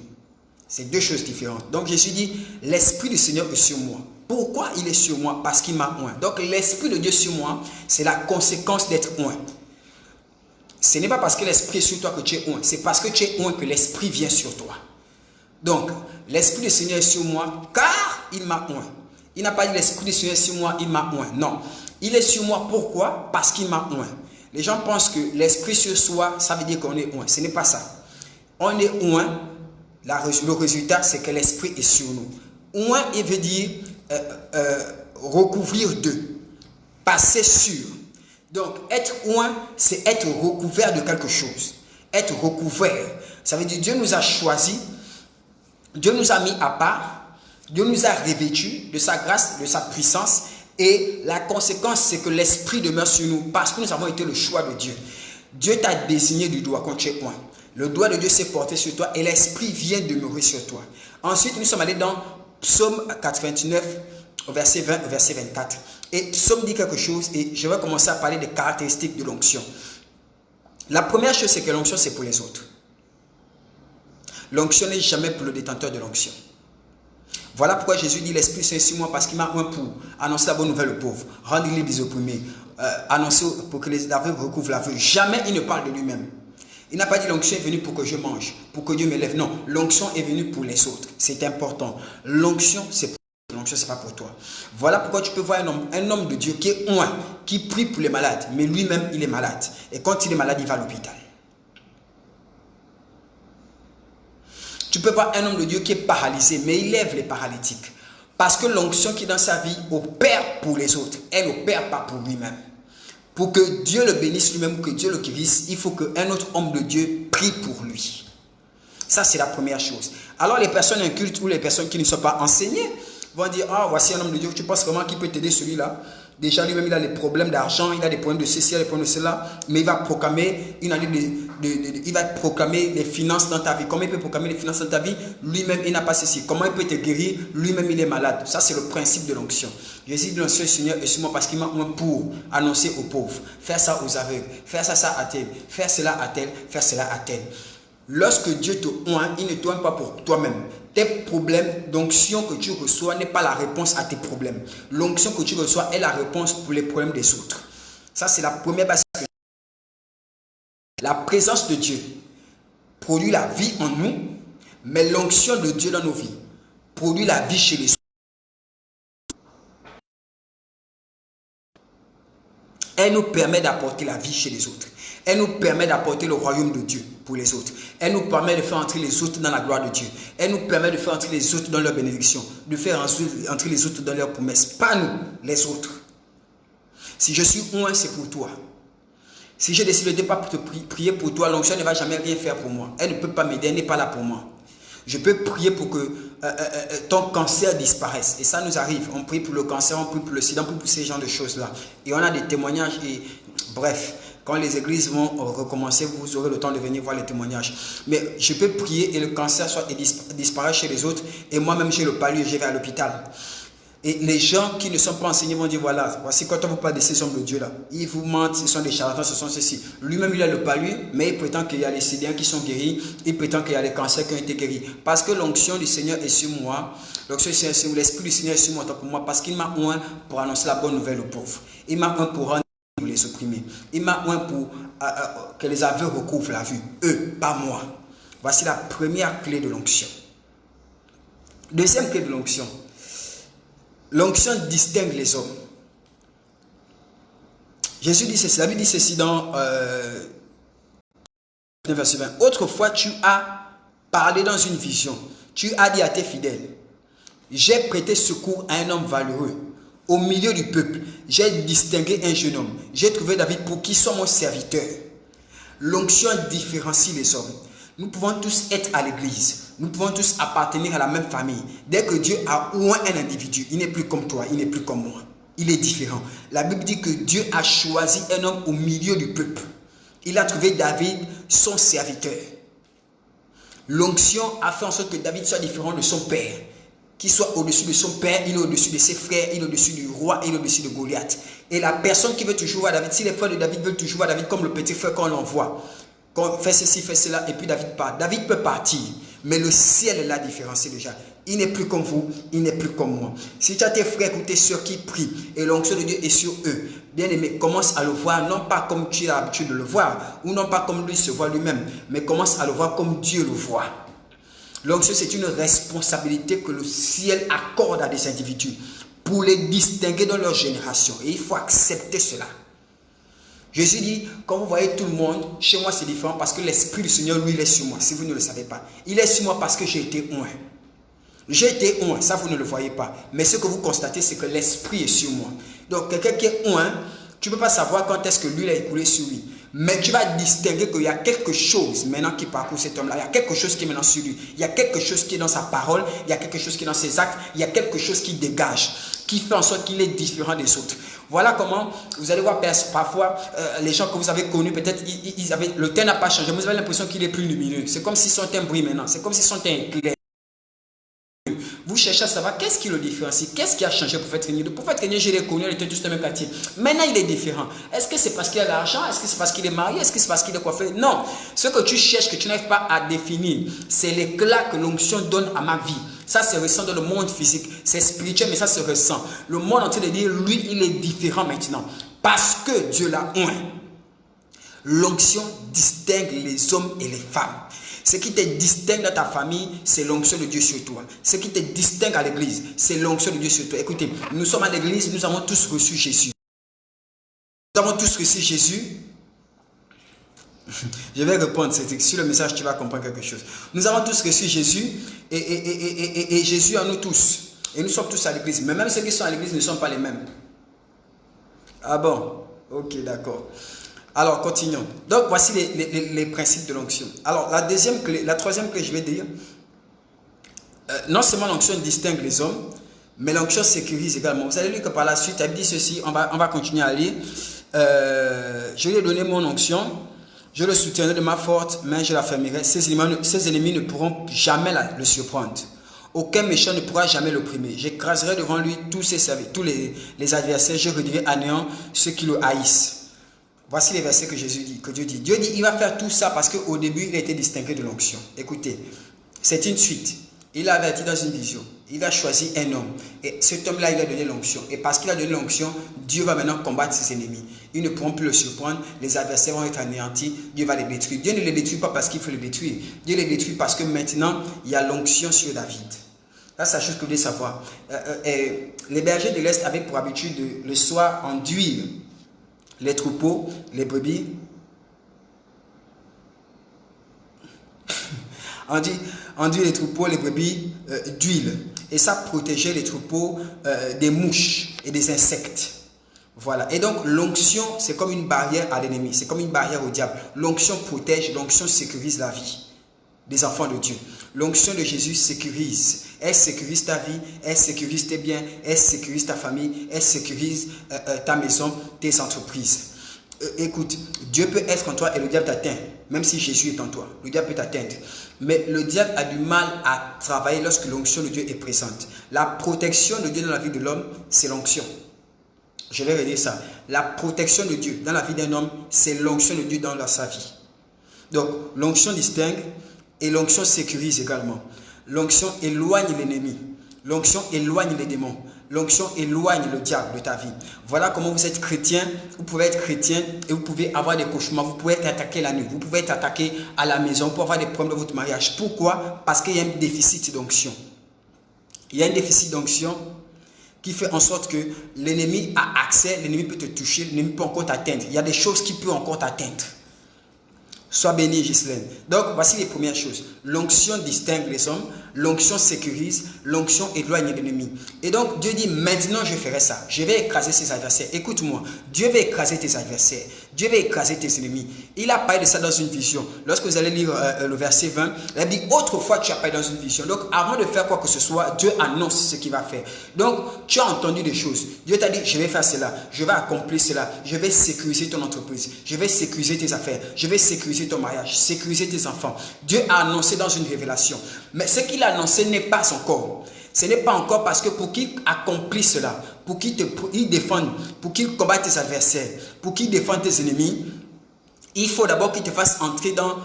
C'est deux choses différentes. Donc Jésus dit, l'Esprit du Seigneur est sur moi. Pourquoi il est sur moi? Parce qu'il m'a oint. Donc l'Esprit de Dieu sur moi, c'est la conséquence d'être oint. Ce n'est pas parce que l'Esprit est sur toi que tu es oint. C'est parce que tu es oint que l'Esprit vient sur toi. Donc, l'Esprit du Seigneur est sur moi car il m'a oint. Il n'a pas dit l'Esprit du Seigneur est sur moi, il m'a oint. Non. Il est sur moi pourquoi? Parce qu'il m'a oint. Les gens pensent que l'Esprit sur soi, ça veut dire qu'on est oint. Ce n'est pas ça. On est oint. Le résultat, c'est que l'Esprit est sur nous. Oint, il veut dire recouvrir de, passer sur. Donc, être oint, c'est être recouvert de quelque chose. Être recouvert. Ça veut dire Dieu nous a choisis, Dieu nous a mis à part, Dieu nous a revêtus de sa grâce, de sa puissance. Et la conséquence, c'est que l'Esprit demeure sur nous parce que nous avons été le choix de Dieu. Dieu t'a désigné du doigt quand tu es oint. Le doigt de Dieu s'est porté sur toi et l'Esprit vient demeurer sur toi. Ensuite, nous sommes allés dans Psaume 89, au verset 20, au verset 24. Et Psaume dit quelque chose et je vais commencer à parler des caractéristiques de l'onction. La première chose, c'est que l'onction, c'est pour les autres. L'onction n'est jamais pour le détenteur de l'onction. Voilà pourquoi Jésus dit l'Esprit Saint sur moi parce qu'il m'a oint pour annoncer la bonne nouvelle aux pauvres, rendre libre les opprimés, annoncer pour que les aveugles recouvrent la vue. Jamais il ne parle de lui-même. Il n'a pas dit l'onction est venue pour que je mange, pour que Dieu m'élève. Non, l'onction est venue pour les autres. C'est important. L'onction, c'est pour toi. L'onction, ce n'est pas pour toi. Voilà pourquoi tu peux voir un homme de Dieu qui est oint, qui prie pour les malades, mais lui-même, il est malade. Et quand il est malade, il va à l'hôpital. Tu peux voir un homme de Dieu qui est paralysé, mais il lève les paralytiques. Parce que l'onction qui est dans sa vie opère pour les autres. Elle n'opère pas pour lui-même. Pour que Dieu le bénisse lui-même, que Dieu le guérisse, il faut qu'un autre homme de Dieu prie pour lui. Ça, c'est la première chose. Alors, les personnes incultes ou les personnes qui ne sont pas enseignées vont dire, ah, voici un homme de Dieu, tu penses comment qu'il peut t'aider celui-là? Déjà, lui-même, il a des problèmes d'argent, il a des problèmes de ceci, il a des problèmes de cela. Mais il va proclamer une année il va proclamer les finances dans ta vie. Comment il peut proclamer les finances dans ta vie? Lui-même, il n'a pas ceci. Comment il peut te guérir? Lui-même, il est malade. Ça, c'est le principe de l'onction. Jésus dit, l'onction du Seigneur est sur moi parce qu'il m'a oint pour annoncer aux pauvres. Faire ça aux aveugles. Faire ça à tel. Faire cela à tel. Faire cela à tel. Lorsque Dieu te oint, il ne t'oint pas pour toi-même. Tes problèmes d'onction que tu reçois n'est pas la réponse à tes problèmes. L'onction que tu reçois est la réponse pour les problèmes des autres. Ça, c'est la première base. La présence de Dieu produit la vie en nous, mais l'onction de Dieu dans nos vies produit la vie chez les autres. Elle nous permet d'apporter la vie chez les autres. Elle nous permet d'apporter le royaume de Dieu pour les autres. Elle nous permet de faire entrer les autres dans la gloire de Dieu. Elle nous permet de faire entrer les autres dans leur bénédiction. De faire entrer les autres dans leurs promesses. Pas nous, les autres. Si je suis oint, c'est pour toi. Si je décide de ne pas prier pour toi, l'onction ne va jamais rien faire pour moi. Elle ne peut pas m'aider, elle n'est pas là pour moi. Je peux prier pour que ton cancer disparaisse. Et ça nous arrive. On prie pour le cancer, on prie pour le sida, on prie pour ces genres de choses-là. Et on a des témoignages. Et bref, quand les églises vont recommencer, vous aurez le temps de venir voir les témoignages. Mais je peux prier et le cancer disparaît chez les autres. Et moi-même, j'ai le palu et je vais à l'hôpital. Et les gens qui ne sont pas enseignés vont dire, voilà, voici quand on vous parle de ces hommes de Dieu là. Ils vous mentent, ce sont des charlatans, ce sont ceci. Lui-même, il a le palu, mais il prétend qu'il y a les Syriens qui sont guéris. Il prétend qu'il y a les cancers qui ont été guéris. Parce que l'onction du Seigneur est sur moi. L'onction du Seigneur est sur moi. L'Esprit du Seigneur est sur moi, pour moi. Parce qu'il m'a oint pour annoncer la bonne nouvelle aux pauvres. Il m'a oint pour rendre les opprimés. Il m'a oint pour que les aveugles recouvrent la vue. Eux, pas moi. Voici la première clé de l'onction. Deuxième clé de l'onction. L'onction distingue les hommes. Jésus dit ceci, la Bible dit ceci dans verset 20. Autrefois, tu as parlé dans une vision. Tu as dit à tes fidèles, j'ai prêté secours à un homme valeureux. Au milieu du peuple, j'ai distingué un jeune homme. J'ai trouvé David pour qui soit mon serviteur. L'onction différencie les hommes. Nous pouvons tous être à l'église. Nous pouvons tous appartenir à la même famille. Dès que Dieu a oint un individu, il n'est plus comme toi, il n'est plus comme moi. Il est différent. La Bible dit que Dieu a choisi un homme au milieu du peuple. Il a trouvé David, son serviteur. L'onction a fait en sorte que David soit différent de son père. Qu'il soit au-dessus de son père, il est au-dessus de ses frères, il est au-dessus du roi, il est au-dessus de Goliath. Et la personne qui veut toujours voir David, si les frères de David veulent toujours voir David comme le petit frère qu'on l'envoie, qu'on fait ceci, fait cela, et puis David part. David peut partir, mais le ciel l'a différencié déjà. Il n'est plus comme vous, il n'est plus comme moi. Si tu as tes frères ou tes soeurs qui prient, et l'onction de Dieu est sur eux, bien aimé, commence à le voir, non pas comme tu as l'habitude de le voir, ou non pas comme lui se voit lui-même, mais commence à le voir comme Dieu le voit. L'onction, c'est une responsabilité que le ciel accorde à des individus pour les distinguer dans leur génération. Et il faut accepter cela. Jésus dit, quand vous voyez tout le monde, chez moi c'est différent parce que l'Esprit du Seigneur, lui, il est sur moi. Si vous ne le savez pas, il est sur moi parce que j'ai été oint. J'ai été oint, ça vous ne le voyez pas. Mais ce que vous constatez, c'est que l'Esprit est sur moi. Donc quelqu'un qui est oint, tu ne peux pas savoir quand est-ce que l'huile a écoulé sur lui. Mais tu vas distinguer qu'il y a quelque chose maintenant qui parcourt cet homme-là. Il y a quelque chose qui est maintenant sur lui. Il y a quelque chose qui est dans sa parole. Il y a quelque chose qui est dans ses actes. Il y a quelque chose qui dégage, qui fait en sorte qu'il est différent des autres. Voilà comment vous allez voir parfois les gens que vous avez connus, peut-être le teint n'a pas changé, mais vous avez l'impression qu'il est plus lumineux. C'est comme si son teint brille maintenant. C'est comme si son teint est clair. Vous cherchez à savoir qu'est-ce qui le différencie, qu'est-ce qui a changé pour Prophète Régnier. Le Prophète Régnier, je l'ai connu, il était tous dans le même quartier. Maintenant, il est différent. Est-ce que c'est parce qu'il a l'argent? Est-ce que c'est parce qu'il est marié? Est-ce que c'est parce qu'il est coiffé? Non. Ce que tu cherches, que tu n'arrives pas à définir, c'est l'éclat que l'onction donne à ma vie. Ça se ressent dans le monde physique. C'est spirituel, mais ça se ressent. Le monde entier de dire, lui, il est différent maintenant. Parce que Dieu l'a oint. L'onction distingue les hommes et les femmes. Ce qui te distingue dans ta famille, c'est l'onction de Dieu sur toi. Ce qui te distingue à l'église, c'est l'onction de Dieu sur toi. Écoutez, nous sommes à l'église, nous avons tous reçu Jésus. Nous avons tous reçu Jésus. Je vais répondre, sur le message, tu vas comprendre quelque chose. Nous avons tous reçu Jésus et Jésus en nous tous. Et nous sommes tous à l'église. Mais même ceux qui sont à l'église ne sont pas les mêmes. Ah bon? Ok, d'accord. Alors, continuons. Donc, voici les principes de l'onction. Alors, la troisième clé, je vais dire, non seulement l'onction distingue les hommes, Mais l'onction sécurise également. Vous allez lire que par la suite, elle dit ceci, on va continuer à lire. Je lui ai donné mon onction, je le soutiendrai de ma forte main, je la fermerai. Ses ennemis ne pourront jamais le surprendre. Aucun méchant ne pourra jamais l'opprimer. J'écraserai devant lui tous les adversaires, je réduirai à néant ceux qui le haïssent. Voici les versets que Jésus dit, que Dieu dit. Dieu dit, il va faire tout ça parce qu'au début, il a été distingué de l'onction. Écoutez, c'est une suite. Il a averti dans une vision. Il a choisi un homme. Et cet homme-là, il a donné l'onction. Et parce qu'il a donné l'onction, Dieu va maintenant combattre ses ennemis. Ils ne pourront plus le surprendre. Les adversaires vont être anéantis. Dieu va les détruire. Dieu ne les détruit pas parce qu'il faut les détruire. Dieu les détruit parce que maintenant, il y a l'onction sur David. Là, c'est la chose que vous devez savoir. Les bergers de l'Est avaient pour habitude de, le soir, enduire les troupeaux, les brebis. Enduire les troupeaux, les brebis d'huile. Et ça protégeait les troupeaux des mouches et des insectes. Voilà. Et donc, l'onction, c'est comme une barrière à l'ennemi. C'est comme une barrière au diable. L'onction protège, l'onction sécurise la vie des enfants de Dieu. L'onction de Jésus sécurise. Elle sécurise ta vie, elle sécurise tes biens, elle sécurise ta famille, elle sécurise ta maison, tes entreprises. Écoute, Dieu peut être en toi et le diable t'atteint, même si Jésus est en toi. Le diable peut t'atteindre. Mais le diable a du mal à travailler lorsque l'onction de Dieu est présente. La protection de Dieu dans la vie de l'homme, c'est l'onction. Je vais redire ça. La protection de Dieu dans la vie d'un homme, c'est l'onction de Dieu dans sa vie. Donc, l'onction distingue et l'onction sécurise également. L'onction éloigne l'ennemi. L'onction éloigne les démons. L'onction éloigne le diable de ta vie. Voilà comment vous êtes chrétien. Vous pouvez être chrétien et vous pouvez avoir des cauchemars. Vous pouvez être attaqué la nuit. Vous pouvez être attaqué à la maison. Vous pouvez avoir des problèmes dans votre mariage. Pourquoi? Parce qu'il y a un déficit d'onction. Il y a un déficit d'onction qui fait en sorte que l'ennemi a accès, l'ennemi peut te toucher, l'ennemi peut encore t'atteindre. Il y a des choses qui peuvent encore t'atteindre. Sois béni, Ghislaine. Donc, voici les premières choses. L'onction distingue les hommes, l'onction sécurise, l'onction éloigne l'ennemi. Et donc, Dieu dit, maintenant je ferai ça. Je vais écraser ses adversaires. Écoute-moi, Dieu va écraser tes adversaires. Dieu va écraser tes ennemis. Il a parlé de ça dans une vision. Lorsque vous allez lire le verset 20, il a dit, autrefois tu as parlé dans une vision. Donc, avant de faire quoi que ce soit, Dieu annonce ce qu'il va faire. Donc, tu as entendu des choses. Dieu t'a dit, je vais faire cela, je vais accomplir cela, je vais sécuriser ton entreprise, je vais sécuriser tes affaires, je vais sécuriser ton mariage, sécuriser tes enfants. Dieu a annoncé dans une révélation. Mais ce qu'il a annoncé n'est pas encore. Ce n'est pas encore parce que pour qu'il accomplisse cela, pour qu'il défende, pour qu'il combatte tes adversaires, pour qu'il défende tes ennemis, il faut d'abord qu'il te fasse entrer dans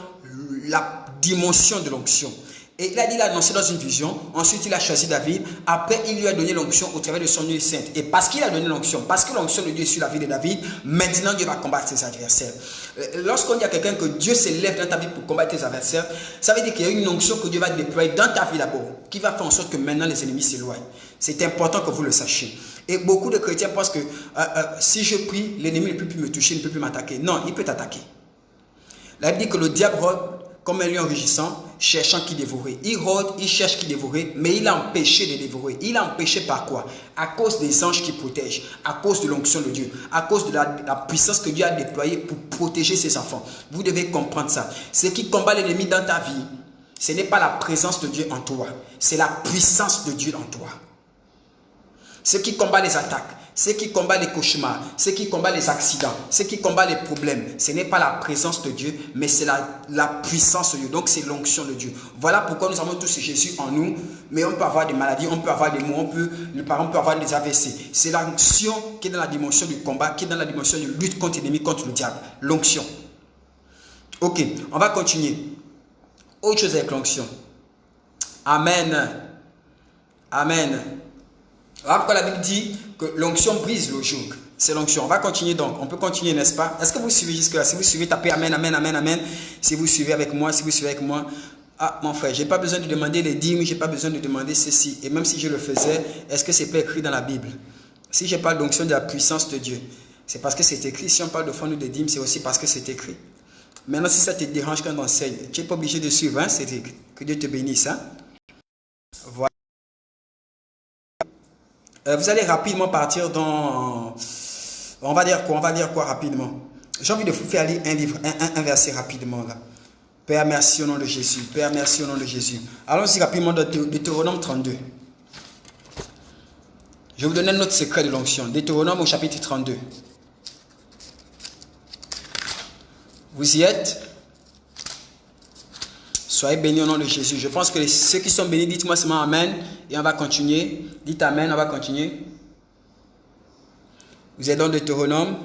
la dimension de l'onction. Et il a dit, il a annoncé dans une vision. Ensuite, il a choisi David. Après, il lui a donné l'onction au travers de son nuit sainte. Et parce qu'il a donné l'onction, parce que l'onction de Dieu est sur la vie de David, maintenant Dieu va combattre ses adversaires. Lorsqu'on dit à quelqu'un que Dieu s'élève dans ta vie pour combattre tes adversaires, ça veut dire qu'il y a une onction que Dieu va déployer dans ta vie d'abord, qui va faire en sorte que maintenant les ennemis s'éloignent. C'est important que vous le sachiez. Et beaucoup de chrétiens pensent que si je prie, l'ennemi ne peut plus me toucher, ne peut plus m'attaquer. Non, il peut t'attaquer. La Bible dit que le diable rôde comme un lion rugissant, cherchant qui dévorer. Il rôde, il cherche qui dévorer, mais il a empêché de dévorer. Il a empêché par quoi? À cause des anges qui protègent, à cause de l'onction de Dieu, à cause de la puissance que Dieu a déployée pour protéger ses enfants. Vous devez comprendre ça. Ce qui combat l'ennemi dans ta vie, ce n'est pas la présence de Dieu en toi, c'est la puissance de Dieu en toi. Ce qui combat les attaques, ce qui combat les cauchemars, ce qui combat les accidents, ce qui combat les problèmes, ce n'est pas la présence de Dieu, mais c'est la puissance de Dieu. Donc c'est l'onction de Dieu. Voilà pourquoi nous avons tous Jésus en nous, mais on peut avoir des maladies, on peut avoir des maux, les parents peuvent avoir des AVC. C'est l'onction qui est dans la dimension du combat, qui est dans la dimension de lutte contre l'ennemi, contre le diable. L'onction. Ok, on va continuer. Autre chose avec l'onction. Amen. Amen. Voilà pourquoi la Bible dit que l'onction brise le joug. C'est l'onction. On va continuer donc. On peut continuer, n'est-ce pas? Est-ce que vous suivez jusque-là? Si vous suivez, tapez Amen, Amen, Amen, Amen. Si vous suivez avec moi, si vous suivez avec moi. Ah, mon frère, je n'ai pas besoin de demander les dîmes, je n'ai pas besoin de demander ceci. Et même si je le faisais, est-ce que ce n'est pas écrit dans la Bible? Si je parle d'onction de la puissance de Dieu, c'est parce que c'est écrit. Si on parle de fonds ou de dîmes, c'est aussi parce que c'est écrit. Maintenant, si ça te dérange quand on enseigne, tu n'es pas obligé de suivre, hein, Cédric. Que Dieu te bénisse. Hein? Voilà. Vous allez rapidement partir dans... On va dire quoi rapidement? J'ai envie de vous faire lire un livre, un verset rapidement là. Père, merci au nom de Jésus. Père, merci au nom de Jésus. Allons-y rapidement dans Deutéronome 32. Je vais vous donner un autre secret de l'onction. Deutéronome au chapitre 32. Vous y êtes? Soyez bénis au nom de Jésus. Je pense que ceux qui sont bénis, dites-moi seulement Amen. Et on va continuer. Dites Amen, on va continuer. Vous êtes dans Deutéronome.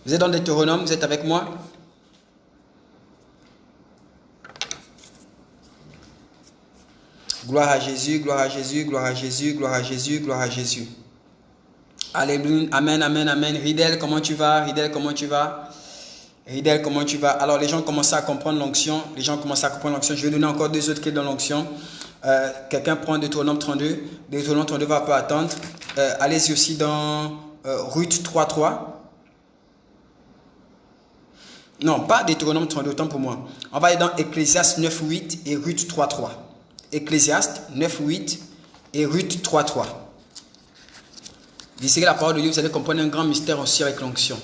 Vous êtes dans Deutéronome, vous êtes avec moi? Gloire à Jésus, gloire à Jésus, gloire à Jésus, gloire à Jésus, gloire à Jésus. Alléluia, amen, amen, amen. Ridel, comment tu vas? Ridel, comment tu vas? Ridel, comment tu vas? Alors, les gens commencent à comprendre l'onction. Les gens commencent à comprendre l'onction. Je vais donner encore deux autres clés dans l'onction. Quelqu'un prend Deutéronome 32. Deutéronome 32 va pas attendre. Allez-y aussi dans Ruth 3.3. Non, pas Deutéronome 32, autant pour moi. On va aller dans Ecclésiaste 9.8 et Ruth 3.3. Ecclésiaste 9.8 et Ruth 3.3. Lisez la parole de Dieu, vous allez comprendre un grand mystère aussi avec l'onction.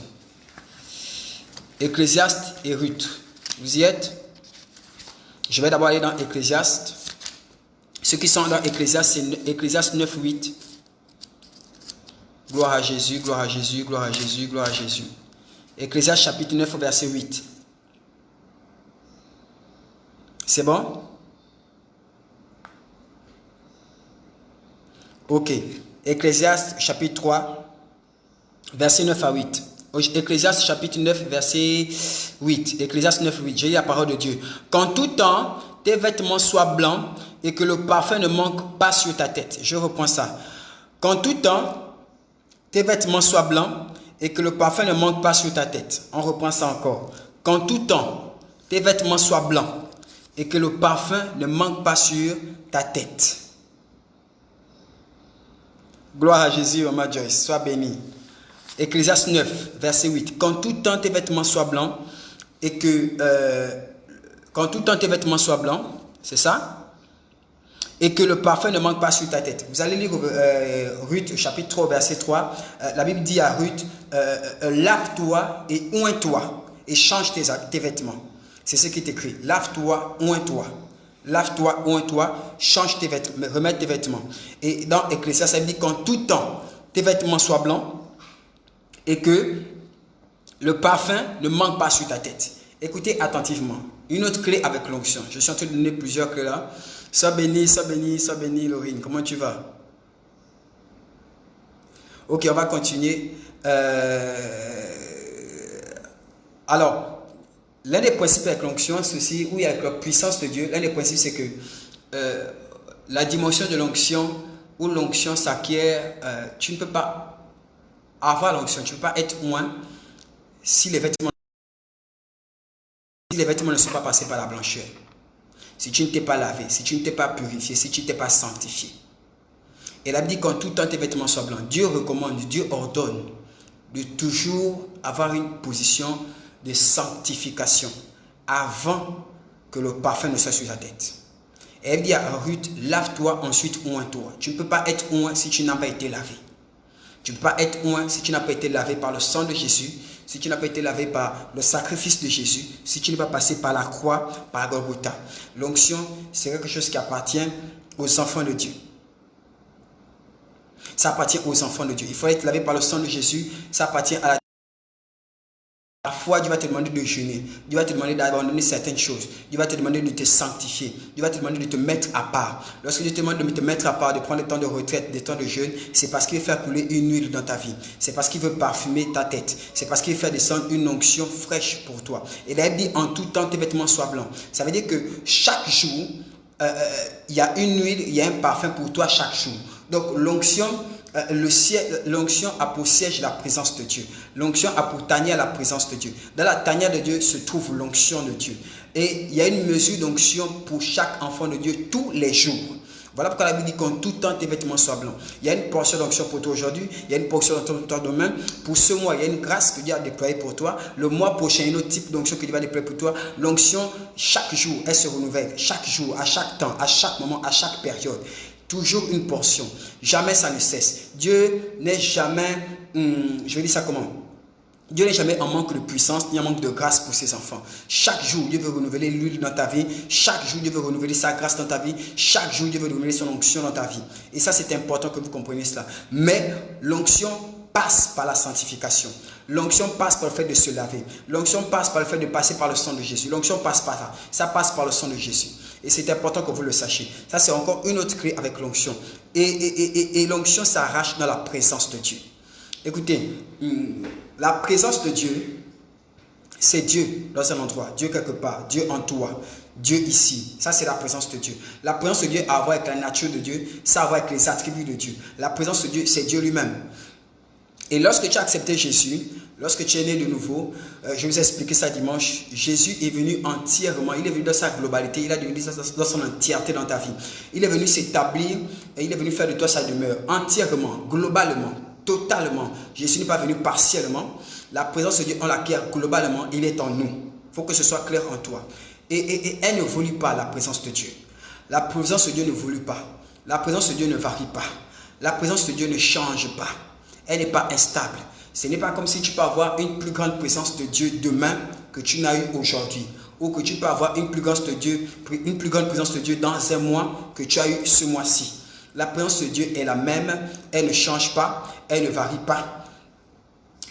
Ecclésiaste et Ruth. Vous y êtes? Je vais d'abord aller dans Ecclésiaste. Ceux qui sont dans Ecclésiaste, c'est Ecclésiaste 9.8. Gloire à Jésus, gloire à Jésus, gloire à Jésus, gloire à Jésus. Ecclésiaste chapitre 9, verset 8. C'est bon? Ok. Ecclésiaste chapitre 3, verset 9 à 8. Ecclésiaste chapitre 9, verset 8. Ecclésiaste 9, 8. J'ai lu la parole de Dieu. Qu'en tout temps, tes vêtements soient blancs et que le parfum ne manque pas sur ta tête. Je reprends ça. Qu'en tout temps, tes vêtements soient blancs et que le parfum ne manque pas sur ta tête. On reprend ça encore. Qu'en tout temps, tes vêtements soient blancs et que le parfum ne manque pas sur ta tête. Gloire à Jésus, Mama Joyce, sois béni. Ecclésiaste 9, verset 8. Qu'en tout temps tes vêtements soient blancs et que... qu'en tout temps tes vêtements soient blancs, c'est ça? Et que le parfum ne manque pas sur ta tête. Vous allez lire Ruth, chapitre 3, verset 3. La Bible dit à Ruth, lave-toi et oins-toi et change tes vêtements. C'est ce qui est écrit. Lave-toi, oins-toi. Lave-toi, oins-toi, change tes vêtements, remets tes vêtements. Et dans Ecclésiaste, ça dit qu'en tout temps, tes vêtements soient blancs et que le parfum ne manque pas sur ta tête. Écoutez attentivement. Une autre clé avec l'onction. Je suis en train de donner plusieurs clés là. Sois béni, sois béni, sois béni, Laurine. Comment tu vas? Ok, on va continuer. Alors, l'un des principes avec l'onction, c'est aussi, oui, avec la puissance de Dieu, l'un des principes, c'est que la dimension de l'onction, où l'onction s'acquiert, tu ne peux pas avoir l'onction, tu ne peux pas être oint si les vêtements ne sont pas passés par la blancheur. Si tu ne t'es pas lavé, si tu ne t'es pas purifié, si tu ne t'es pas sanctifié. Et là, il dit qu'en tout temps tes vêtements soient blancs. Dieu recommande, Dieu ordonne de toujours avoir une position de sanctification avant que le parfum ne soit sur ta tête. Et elle dit à Ruth, lave-toi, ensuite oins-toi. Tu ne peux pas être oint si tu n'as pas été lavé. Tu ne peux pas être oint si tu n'as pas été lavé par le sang de Jésus, si tu n'as pas été lavé par le sacrifice de Jésus, si tu n'es pas passé par la croix, par Golgotha. L'onction, c'est quelque chose qui appartient aux enfants de Dieu. Ça appartient aux enfants de Dieu. Il faut être lavé par le sang de Jésus. Ça appartient à la... Parfois, Dieu va te demander de jeûner. Dieu va te demander d'abandonner certaines choses. Dieu va te demander de te sanctifier. Dieu va te demander de te mettre à part. Lorsque Dieu te demande de te mettre à part, de prendre des temps de retraite, des temps de jeûne, c'est parce qu'il veut faire couler une huile dans ta vie. C'est parce qu'il veut parfumer ta tête. C'est parce qu'il veut faire descendre une onction fraîche pour toi. Et là, il dit en tout temps, tes vêtements soient blancs. Ça veut dire que chaque jour, il y a une huile, il y a un parfum pour toi chaque jour. Donc, l'onction a pour siège la présence de Dieu. L'onction a pour tanière la présence de Dieu. Dans la tanière de Dieu se trouve l'onction de Dieu. Et il y a une mesure d'onction pour chaque enfant de Dieu tous les jours. Voilà pourquoi la Bible dit qu'en tout temps tes vêtements soient blancs. Il y a une portion d'onction pour toi aujourd'hui. Il y a une portion d'onction pour toi demain. Pour ce mois, il y a une grâce que Dieu a déployée pour toi. Le mois prochain, il y a un autre type d'onction que Dieu va déployer pour toi. L'onction, chaque jour, elle se renouvelle. Chaque jour, à chaque temps, à chaque moment, à chaque période. Toujours une portion. Jamais ça ne cesse. Dieu n'est jamais, je vais dire ça comment? Dieu n'est jamais en manque de puissance ni en manque de grâce pour ses enfants. Chaque jour, Dieu veut renouveler l'huile dans ta vie. Chaque jour, Dieu veut renouveler sa grâce dans ta vie. Chaque jour, Dieu veut renouveler son onction dans ta vie. Et ça, c'est important que vous compreniez cela. Mais l'onction passe par la sanctification. L'onction passe par le fait de se laver. L'onction passe par le fait de passer par le sang de Jésus. L'onction passe par là. Ça passe par le sang de Jésus. Et c'est important que vous le sachiez. Ça, c'est encore une autre clé avec l'onction. Et l'onction s'arrache dans la présence de Dieu. Écoutez, la présence de Dieu, c'est Dieu dans un endroit, Dieu quelque part, Dieu en toi, Dieu ici. Ça, c'est la présence de Dieu. La présence de Dieu a à voir avec la nature de Dieu, ça a à voir avec les attributs de Dieu. La présence de Dieu, c'est Dieu lui-même. Et lorsque tu as accepté Jésus, lorsque tu es né de nouveau, je vais vous expliquer ça dimanche, Jésus est venu entièrement, il est venu dans sa globalité, il a venu dans son entièreté dans ta vie. Il est venu s'établir et il est venu faire de toi sa demeure, entièrement, globalement. Totalement. Jésus n'est pas venu partiellement. La présence de Dieu, on l'acquiert globalement. Il est en nous. Il faut que ce soit clair en toi. Et elle ne volue pas, la présence de Dieu. La présence de Dieu ne volue pas. La présence de Dieu ne varie pas. La présence de Dieu ne change pas. Elle n'est pas instable. Ce n'est pas comme si tu peux avoir une plus grande présence de Dieu demain que tu n'as eu aujourd'hui. Ou que tu peux avoir une plus grande présence de Dieu dans un mois que tu as eu ce mois-ci. La présence de Dieu est la même, elle ne change pas, elle ne varie pas.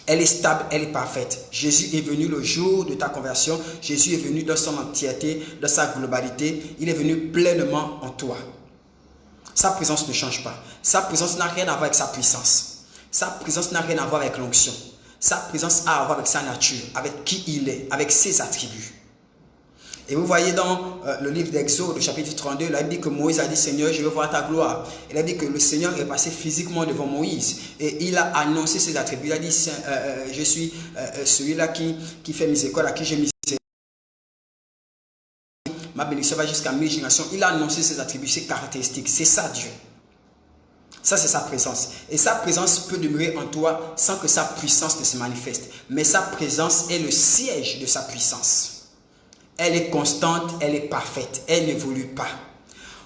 Elle est stable, elle est parfaite. Jésus est venu le jour de ta conversion. Jésus est venu dans son entièreté, dans sa globalité. Il est venu pleinement en toi. Sa présence ne change pas. Sa présence n'a rien à voir avec sa puissance. Sa présence n'a rien à voir avec l'onction. Sa présence a à voir avec sa nature, avec qui il est, avec ses attributs. Et vous voyez dans le livre d'Exode, chapitre 32, il a dit que Moïse a dit, Seigneur, je veux voir ta gloire. Il a dit que le Seigneur est passé physiquement devant Moïse. Et il a annoncé ses attributs. Il a dit, je suis celui-là qui fait miséricorde, à qui j'ai miséricorde. Ma bénédiction va jusqu'à 1000 générations. Il a annoncé ses attributs, ses caractéristiques. C'est ça Dieu. Ça, c'est sa présence. Et sa présence peut demeurer en toi sans que sa puissance ne se manifeste. Mais sa présence est le siège de sa puissance. Elle est constante, elle est parfaite, elle n'évolue pas.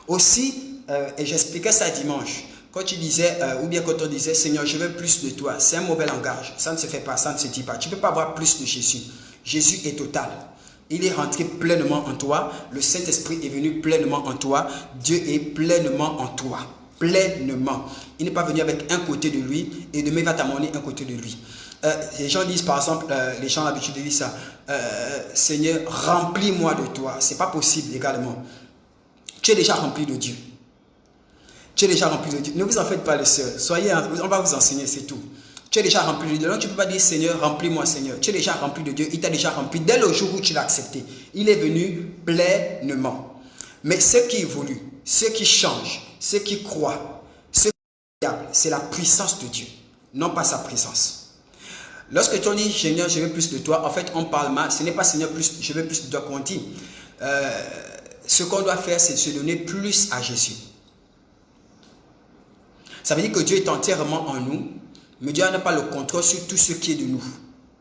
Aussi, et j'expliquais ça dimanche, quand tu disais, ou bien quand on disait, Seigneur, je veux plus de toi, c'est un mauvais langage, ça ne se fait pas, ça ne se dit pas. Tu ne peux pas avoir plus de Jésus. Jésus est total. Il est rentré pleinement en toi, le Saint-Esprit est venu pleinement en toi, Dieu est pleinement en toi. Pleinement. Il n'est pas venu avec un côté de lui et demain il va t'amener un côté de lui. Les gens disent par exemple, les gens ont l'habitude de dire ça, Seigneur, remplis-moi de toi. Ce n'est pas possible également. Tu es déjà rempli de Dieu. Tu es déjà rempli de Dieu. Ne vous en faites pas les sœurs. Soyez, on va vous enseigner, c'est tout. Tu es déjà rempli de Dieu. Donc tu ne peux pas dire Seigneur, remplis-moi Seigneur. Tu es déjà rempli de Dieu. Il t'a déjà rempli dès le jour où tu l'as accepté. Il est venu pleinement. Mais ce qui évolue, ce qui change, ce qui croit, ce qui est fiable, c'est la puissance de Dieu, non pas sa présence. Lorsque tu dis Seigneur, je veux plus de toi, en fait, on parle mal. Ce n'est pas Seigneur, je veux plus de toi qu'on dit. Ce qu'on doit faire, c'est de se donner plus à Jésus. Ça veut dire que Dieu est entièrement en nous, mais Dieu n'a pas le contrôle sur tout ce qui est de nous.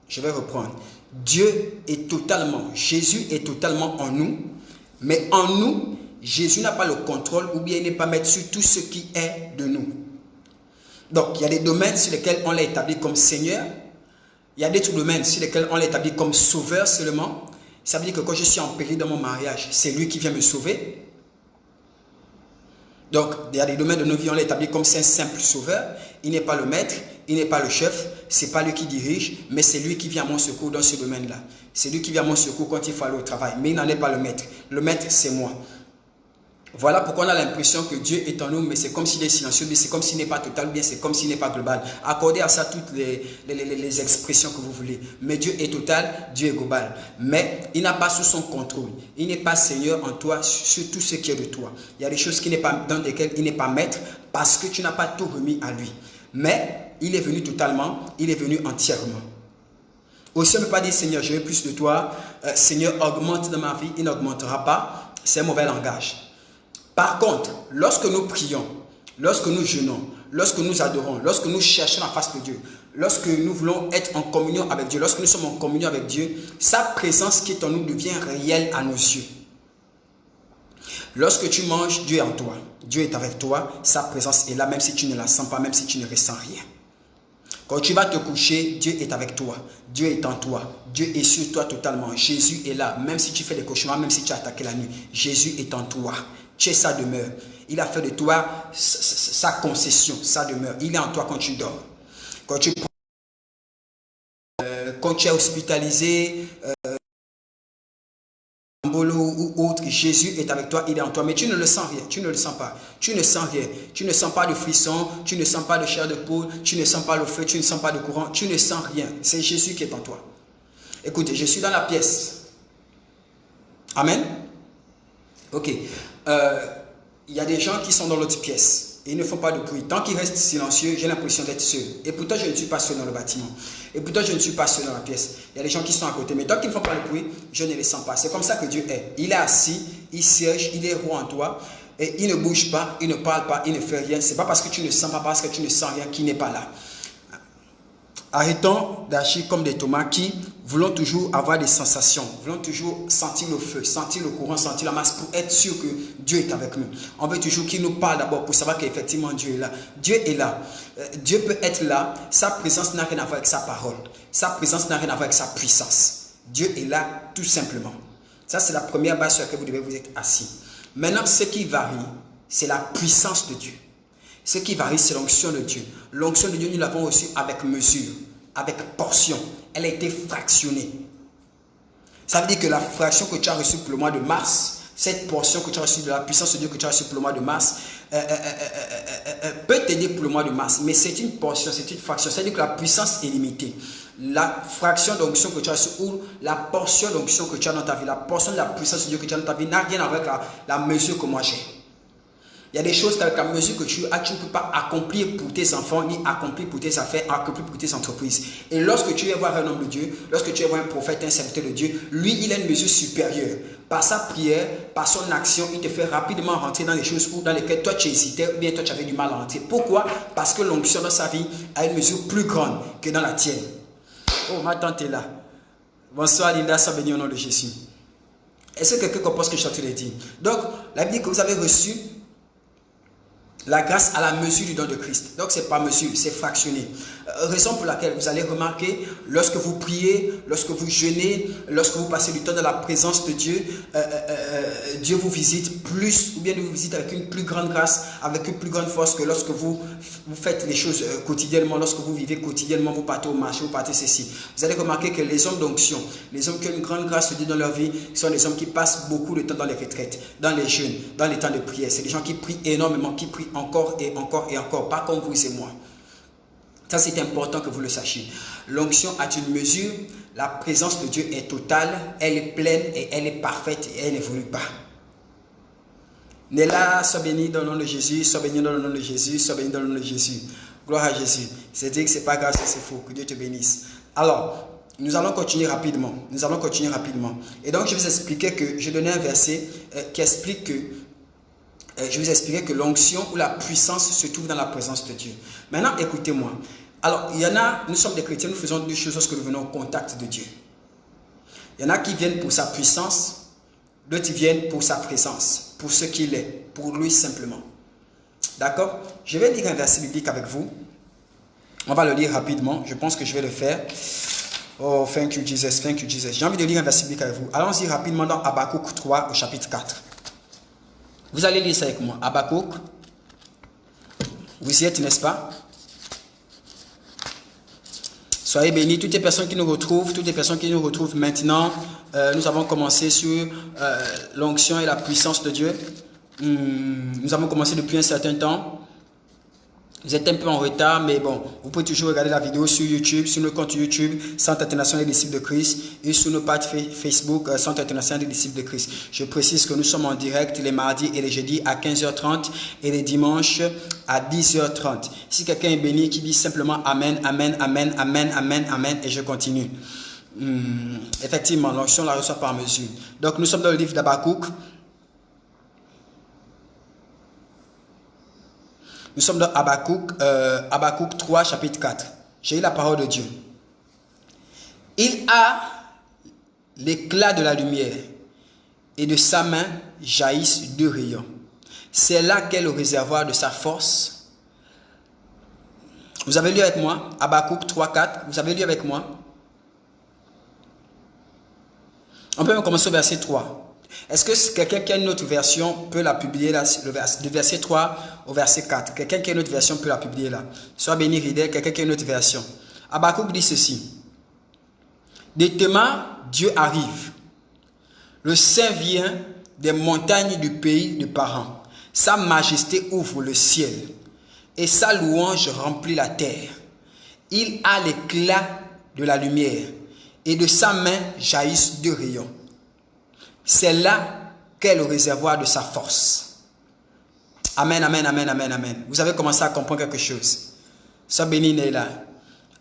Je vais reprendre. Dieu est totalement, Jésus est totalement en nous, mais en nous, Jésus n'a pas le contrôle ou bien il n'est pas maître sur tout ce qui est de nous. Donc, il y a des domaines sur lesquels on l'a établi comme Seigneur. Il y a d'autres domaines sur lesquels on l'établit comme sauveur seulement. Ça veut dire que quand je suis en péril dans mon mariage, c'est lui qui vient me sauver. Donc, il y a des domaines de nos vies, on l'établit comme un simple sauveur. Il n'est pas le maître, il n'est pas le chef, ce n'est pas lui qui dirige, mais c'est lui qui vient à mon secours dans ce domaine-là. C'est lui qui vient à mon secours quand il faut aller au travail, mais il n'en est pas le maître. Le maître, c'est moi. Voilà pourquoi on a l'impression que Dieu est en nous, mais c'est comme s'il est silencieux, mais c'est comme s'il n'est pas total, bien c'est comme s'il n'est pas global. Accordez à ça toutes les expressions que vous voulez. Mais Dieu est total, Dieu est global. Mais il n'a pas sous son contrôle. Il n'est pas Seigneur en toi sur tout ce qui est de toi. Il y a des choses dans lesquelles il n'est pas maître parce que tu n'as pas tout remis à lui. Mais il est venu totalement, il est venu entièrement. Aussi, on ne peut pas dire Seigneur, je veux plus de toi. Seigneur, augmente dans ma vie, il n'augmentera pas. C'est un mauvais langage. Par contre, lorsque nous prions, lorsque nous jeûnons, lorsque nous adorons, lorsque nous cherchons la face de Dieu, lorsque nous voulons être en communion avec Dieu, lorsque nous sommes en communion avec Dieu, sa présence qui est en nous devient réelle à nos yeux. Lorsque tu manges, Dieu est en toi. Dieu est avec toi. Sa présence est là, même si tu ne la sens pas, même si tu ne ressens rien. Quand tu vas te coucher, Dieu est avec toi. Dieu est en toi. Dieu est sur toi totalement. Jésus est là. Même si tu fais des cauchemars, même si tu as attaqué la nuit, Jésus est en toi. Tu es sa demeure. Il a fait de toi sa concession, sa demeure. Il est en toi quand tu dors. Quand tu es hospitalisé, ou autre, Jésus est avec toi, il est en toi, mais tu ne le sens rien, tu ne le sens pas, tu ne sens rien, tu ne sens pas de frisson, tu ne sens pas de chair de poule, tu ne sens pas le feu, tu ne sens pas de courant, tu ne sens rien, c'est Jésus qui est en toi. Écoutez, je suis dans la pièce. Amen. Ok. Il y a des gens qui sont dans l'autre pièce. Et ils ne font pas de bruit. Tant qu'ils restent silencieux, j'ai l'impression d'être seul. Et pourtant, je ne suis pas seul dans le bâtiment. Et pourtant, je ne suis pas seul dans la pièce. Il y a des gens qui sont à côté. Mais tant qu'ils ne font pas de bruit, je ne les sens pas. C'est comme ça que Dieu est. Il est assis, il siège, il est roi en toi. Et il ne bouge pas, il ne parle pas, il ne fait rien. Ce n'est pas parce que tu ne sens pas, parce que tu ne sens rien qu'il n'est pas là. Arrêtons d'agir comme des Thomas qui voulons toujours avoir des sensations, voulons toujours sentir le feu, sentir le courant, sentir la masse pour être sûr que Dieu est avec nous. On veut toujours qu'il nous parle d'abord pour savoir qu'effectivement Dieu est là. Dieu est là. Dieu peut être là. Sa présence n'a rien à voir avec sa parole. Sa présence n'a rien à voir avec sa puissance. Dieu est là tout simplement. Ça, c'est la première base sur laquelle vous devez vous être assis. Maintenant, ce qui varie, c'est la puissance de Dieu. Ce qui varie, c'est l'onction de Dieu. L'onction de Dieu, nous l'avons reçue avec mesure, avec portion. Elle a été fractionnée. Ça veut dire que la fraction que tu as reçue pour le mois de mars, cette portion que tu as reçue de la puissance de Dieu que tu as reçue pour le mois de mars, peut t'aider pour le mois de mars. Mais c'est une portion, c'est une fraction. C'est-à-dire que la puissance est limitée. La fraction d'onction que tu as reçue ou la portion d'onction que tu as dans ta vie, la portion de la puissance de Dieu que tu as dans ta vie n'a rien à voir avec la mesure que moi j'ai. Il y a des choses qu'avec la mesure que tu as, tu ne peux pas accomplir pour tes enfants, ni accomplir pour tes affaires, accomplir pour tes entreprises. Et lorsque tu viens voir un homme de Dieu, lorsque tu viens voir un prophète, un serviteur de Dieu, lui, il a une mesure supérieure. Par sa prière, par son action, il te fait rapidement rentrer dans les choses dans lesquelles toi tu hésitais, ou bien toi tu avais du mal à rentrer. Pourquoi? Parce que l'onction dans sa vie a une mesure plus grande que dans la tienne. Oh, ma tante est là. Bonsoir Linda, sois bénie au nom de Jésus. Est-ce que quelqu'un comprend ce que je suis en train de dire? Donc, la Bible que vous avez reçue, la grâce à la mesure du don de Christ. Donc, ce n'est pas mesure, c'est fractionné. Raison pour laquelle vous allez remarquer, lorsque vous priez, lorsque vous jeûnez, lorsque vous passez du temps dans la présence de Dieu, Dieu vous visite plus, ou bien il vous visite avec une plus grande grâce, avec une plus grande force que lorsque vous faites les choses quotidiennement, lorsque vous vivez quotidiennement, vous partez au marché, vous partez ceci. Vous allez remarquer que les hommes d'onction, les hommes qui ont une grande grâce de Dieu dans leur vie, sont les hommes qui passent beaucoup de temps dans les retraites, dans les jeûnes, dans les temps de prière. C'est des gens qui prient énormément, qui prient encore et encore et encore, pas comme vous et moi. Ça, c'est important que vous le sachiez. L'onction a une mesure, la présence de Dieu est totale, elle est pleine et elle est parfaite et elle n'évolue pas. Néla, sois béni dans le nom de Jésus, sois béni dans le nom de Jésus, sois béni dans le nom de Jésus. Gloire à Jésus. C'est-à-dire que ce n'est pas grave si c'est faux, que Dieu te bénisse. Alors, nous allons continuer rapidement. Nous allons continuer rapidement. Et donc, je vais vous expliquer que, je donnais un verset qui explique que je vous expliquerai que l'onction ou la puissance se trouve dans la présence de Dieu. Maintenant, écoutez-moi. Alors, il y en a, nous sommes des chrétiens, nous faisons deux choses lorsque nous venons au contact de Dieu. Il y en a qui viennent pour sa puissance, d'autres qui viennent pour sa présence, pour ce qu'il est, pour lui simplement. D'accord? Je vais lire un verset biblique avec vous. On va le lire rapidement. Je pense que je vais le faire. Oh, thank you Jesus, thank you Jesus. J'ai envie de lire un verset biblique avec vous. Allons-y rapidement dans Habakkuk 3 au chapitre 4. Vous allez lire ça avec moi. Habakkuk. Vous y êtes, n'est-ce pas? Soyez bénis. Toutes les personnes qui nous retrouvent, maintenant, nous avons commencé sur l'onction et la puissance de Dieu. Nous avons commencé depuis un certain temps. Vous êtes un peu en retard, mais bon, vous pouvez toujours regarder la vidéo sur YouTube, sur le compte YouTube, Centre International des Disciples de Christ, et sur nos pages Facebook, Centre International des Disciples de Christ. Je précise que nous sommes en direct les mardis et les jeudis à 15h30 et les dimanches à 10h30. Si quelqu'un est béni, qui dit simplement Amen, Amen, Amen, Amen, Amen, Amen, et je continue. Effectivement, l'onction la reçoit par mesure. Donc, nous sommes dans le livre d'Habakkuk. Nous sommes dans Habakkuk 3, chapitre 4. J'ai eu la parole de Dieu. Il a l'éclat de la lumière et de sa main jaillissent 2 rayons. C'est là qu'est le réservoir de sa force. Vous avez lu avec moi Habakkuk 3:4. Vous avez lu avec moi. On peut même commencer au verset 3. Est-ce que quelqu'un qui a une autre version peut la publier là, du verset 3 au verset 4? Quelqu'un qui a une autre version peut la publier là. Soit béni Ridel, quelqu'un qui a une autre version. Habakkuk dit ceci. Des Thémas, Dieu arrive. Le Saint vient des montagnes du pays de Paran. Sa majesté ouvre le ciel et sa louange remplit la terre. Il a l'éclat de la lumière et de sa main jaillissent 2 rayons. C'est là qu'est le réservoir de sa force. Amen, amen, amen, amen, amen. Vous avez commencé à comprendre quelque chose. Sois béni, Neila.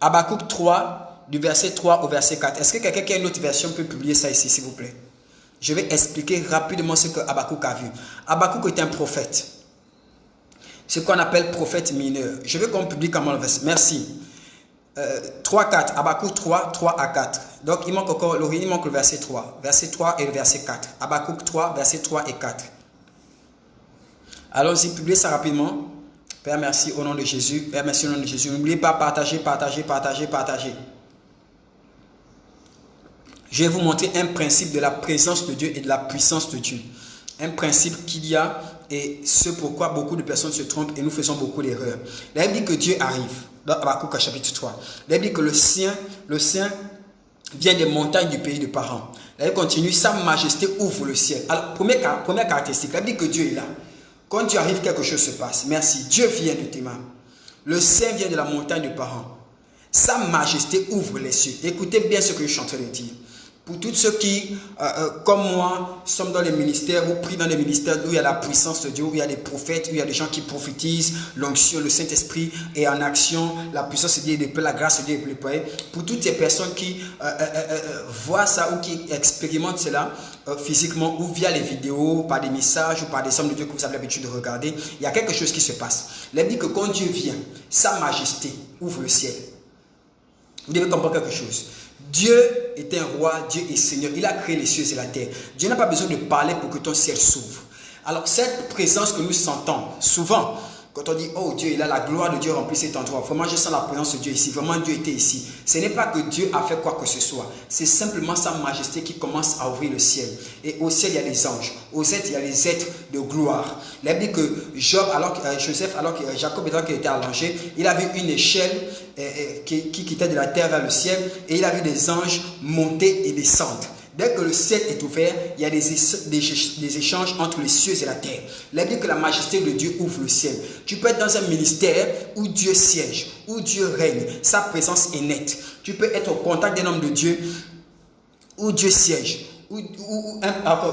Habakkuk 3, du verset 3 au verset 4. Est-ce que quelqu'un qui a une autre version peut publier ça ici, s'il vous plaît? Je vais expliquer rapidement ce que Habakkuk a vu. Habakkuk est un prophète. Ce qu'on appelle prophète mineur. Je veux qu'on publie comment le verset. Merci. 3, 4. Habakkuk 3, 3 à 4. Donc il manque encore il manque le verset 3. Verset 3 et le verset 4. Habakkuk 3, verset 3 et 4. Allons-y, publiez ça rapidement. Père, merci au nom de Jésus. Père, merci au nom de Jésus. N'oubliez pas, partager, partager, partager, partager. Je vais vous montrer un principe de la présence de Dieu et de la puissance de Dieu. Un principe qu'il y a et ce pourquoi beaucoup de personnes se trompent et nous faisons beaucoup d'erreurs. La Bible dit que Dieu arrive. Dans Habakkuk chapitre 3. La Bible dit que le Saint vient des montagnes du pays de Paran. La Bible continue, sa majesté ouvre le ciel. Alors, première caractéristique, la Bible dit que Dieu est là. Quand Dieu arrive, quelque chose se passe. Merci. Dieu vient de Théma. Le Saint vient de la montagne de Paran. Sa majesté ouvre les cieux. Écoutez bien ce que je suis en train de dire. Pour tous ceux qui, comme moi, sommes dans les ministères ou prient dans les ministères où il y a la puissance de Dieu, où il y a des prophètes, où il y a des gens qui prophétisent, l'onction, le Saint-Esprit est en action, la puissance de Dieu est déployée, la grâce de Dieu est déployée. Pour toutes ces personnes qui voient ça ou qui expérimentent cela physiquement ou via les vidéos, par des messages ou par des hommes de Dieu que vous avez l'habitude de regarder, il y a quelque chose qui se passe. Il dit que quand Dieu vient, sa majesté ouvre le ciel. Vous devez comprendre quelque chose. Dieu est un roi, Dieu est Seigneur. Il a créé les cieux et la terre. Dieu n'a pas besoin de parler pour que ton ciel s'ouvre. Alors cette présence que nous sentons souvent, quand on dit, oh Dieu, il a la gloire de Dieu remplit cet endroit. Vraiment, je sens la présence de Dieu ici. Vraiment, Dieu était ici. Ce n'est pas que Dieu a fait quoi que ce soit. C'est simplement sa majesté qui commence à ouvrir le ciel. Et au ciel, il y a les anges. Aux êtres, il y a les êtres de gloire. Il a dit que Jacob, alors qu'il était allongé, il a vu une échelle qui quittait de la terre vers le ciel. Et il a vu des anges monter et descendre. Dès que le ciel est ouvert, il y a des échanges entre les cieux et la terre. Il dit que la majesté de Dieu ouvre le ciel. Tu peux être dans un ministère où Dieu siège, où Dieu règne. Sa présence est nette. Tu peux être au contact d'un homme de Dieu où Dieu siège. Ou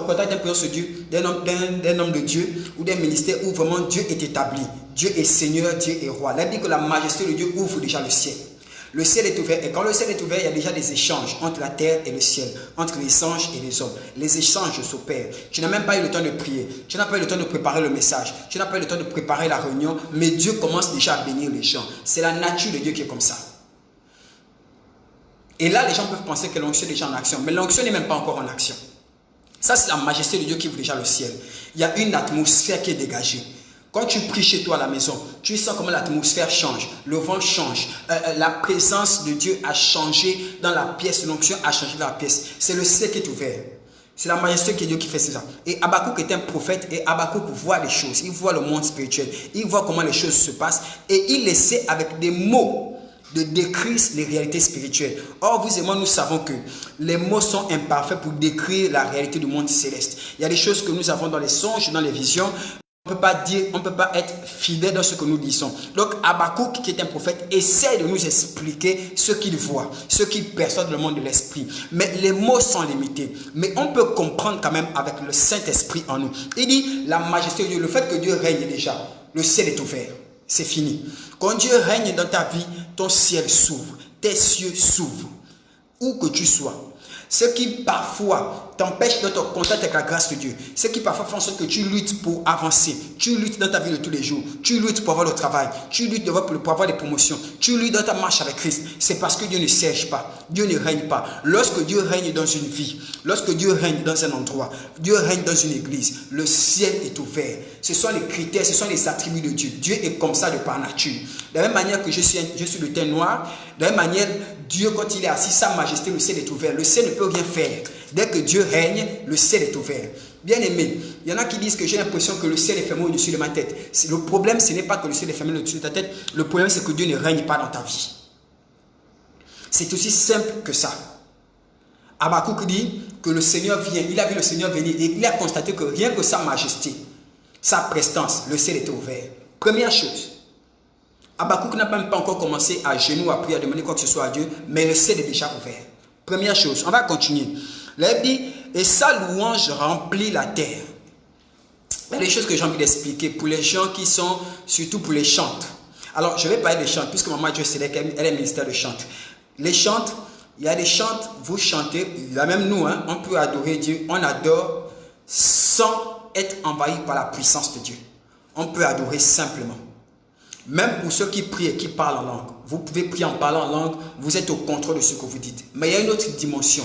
contact d'un présence de Dieu, d'un homme de Dieu ou d'un ministère où vraiment Dieu est établi. Dieu est Seigneur, Dieu est roi. Il dit que la majesté de Dieu ouvre déjà le ciel. Le ciel est ouvert et quand le ciel est ouvert, il y a déjà des échanges entre la terre et le ciel, entre les anges et les hommes. Les échanges s'opèrent. Tu n'as même pas eu le temps de prier, tu n'as pas eu le temps de préparer le message, tu n'as pas eu le temps de préparer la réunion, mais Dieu commence déjà à bénir les gens. C'est la nature de Dieu qui est comme ça. Et là, les gens peuvent penser que l'onction est déjà en action, mais l'onction n'est même pas encore en action. Ça, c'est la majesté de Dieu qui ouvre déjà le ciel. Il y a une atmosphère qui est dégagée. Quand tu pries chez toi à la maison, tu sens comment l'atmosphère change, le vent change, la présence de Dieu a changé dans la pièce, l'onction a changé dans la pièce. C'est le ciel qui est ouvert. C'est la majesté de Dieu qui fait ça. Et Habakkuk est un prophète et Habakkuk voit les choses, il voit le monde spirituel, il voit comment les choses se passent et il essaie avec des mots de décrire les réalités spirituelles. Or, vous et moi, nous savons que les mots sont imparfaits pour décrire la réalité du monde céleste. Il y a des choses que nous avons dans les songes, dans les visions. On ne peut pas être fidèle dans ce que nous disons. Donc, Habakkuk, qui est un prophète, essaie de nous expliquer ce qu'il voit, ce qu'il perçoit dans le monde de l'esprit. Mais les mots sont limités. Mais on peut comprendre quand même avec le Saint-Esprit en nous. Il dit, la majesté de Dieu, le fait que Dieu règne déjà, le ciel est ouvert. C'est fini. Quand Dieu règne dans ta vie, ton ciel s'ouvre, tes cieux s'ouvrent, où que tu sois. Ce qui parfois t'empêche d'être en contact avec la grâce de Dieu. Ce qui parfois fait en sorte que tu luttes pour avancer. Tu luttes dans ta vie de tous les jours. Tu luttes pour avoir le travail. Tu luttes pour avoir des promotions. Tu luttes dans ta marche avec Christ. C'est parce que Dieu ne siège pas. Dieu ne règne pas. Lorsque Dieu règne dans une vie, lorsque Dieu règne dans un endroit, Dieu règne dans une église, le ciel est ouvert. Ce sont les critères, ce sont les attributs de Dieu. Dieu est comme ça de par nature. De la même manière que je suis le teint noir, de la même manière, Dieu, quand il est assis, sa majesté, le ciel est ouvert. Le ciel ne peut rien faire. Dès que Dieu règne, le ciel est ouvert. Bien aimé, il y en a qui disent que j'ai l'impression que le ciel est fermé au-dessus de ma tête. Le problème, ce n'est pas que le ciel est fermé au-dessus de ta tête. Le problème, c'est que Dieu ne règne pas dans ta vie. C'est aussi simple que ça. Habakkuk dit que le Seigneur vient. Il a vu le Seigneur venir et il a constaté que rien que sa majesté, sa prestance, le ciel était ouvert. Première chose. Habakkuk n'a même pas encore commencé à genoux, à prier, à demander quoi que ce soit à Dieu, mais le ciel est déjà ouvert. Première chose, on va continuer. La Bible dit, et sa louange remplit la terre. Il y a des choses que j'ai envie d'expliquer pour les gens qui sont, surtout pour les chantes. Alors, je vais parler des chantes, puisque Maman Dieu Select, elle est ministère de chante. Les chantes, il y a des chantes, vous chantez, il y a même nous, hein, on peut adorer Dieu, on adore sans être envahi par la puissance de Dieu. On peut adorer simplement. Même pour ceux qui prient et qui parlent en langue, vous pouvez prier en parlant en langue, vous êtes au contrôle de ce que vous dites. Mais il y a une autre dimension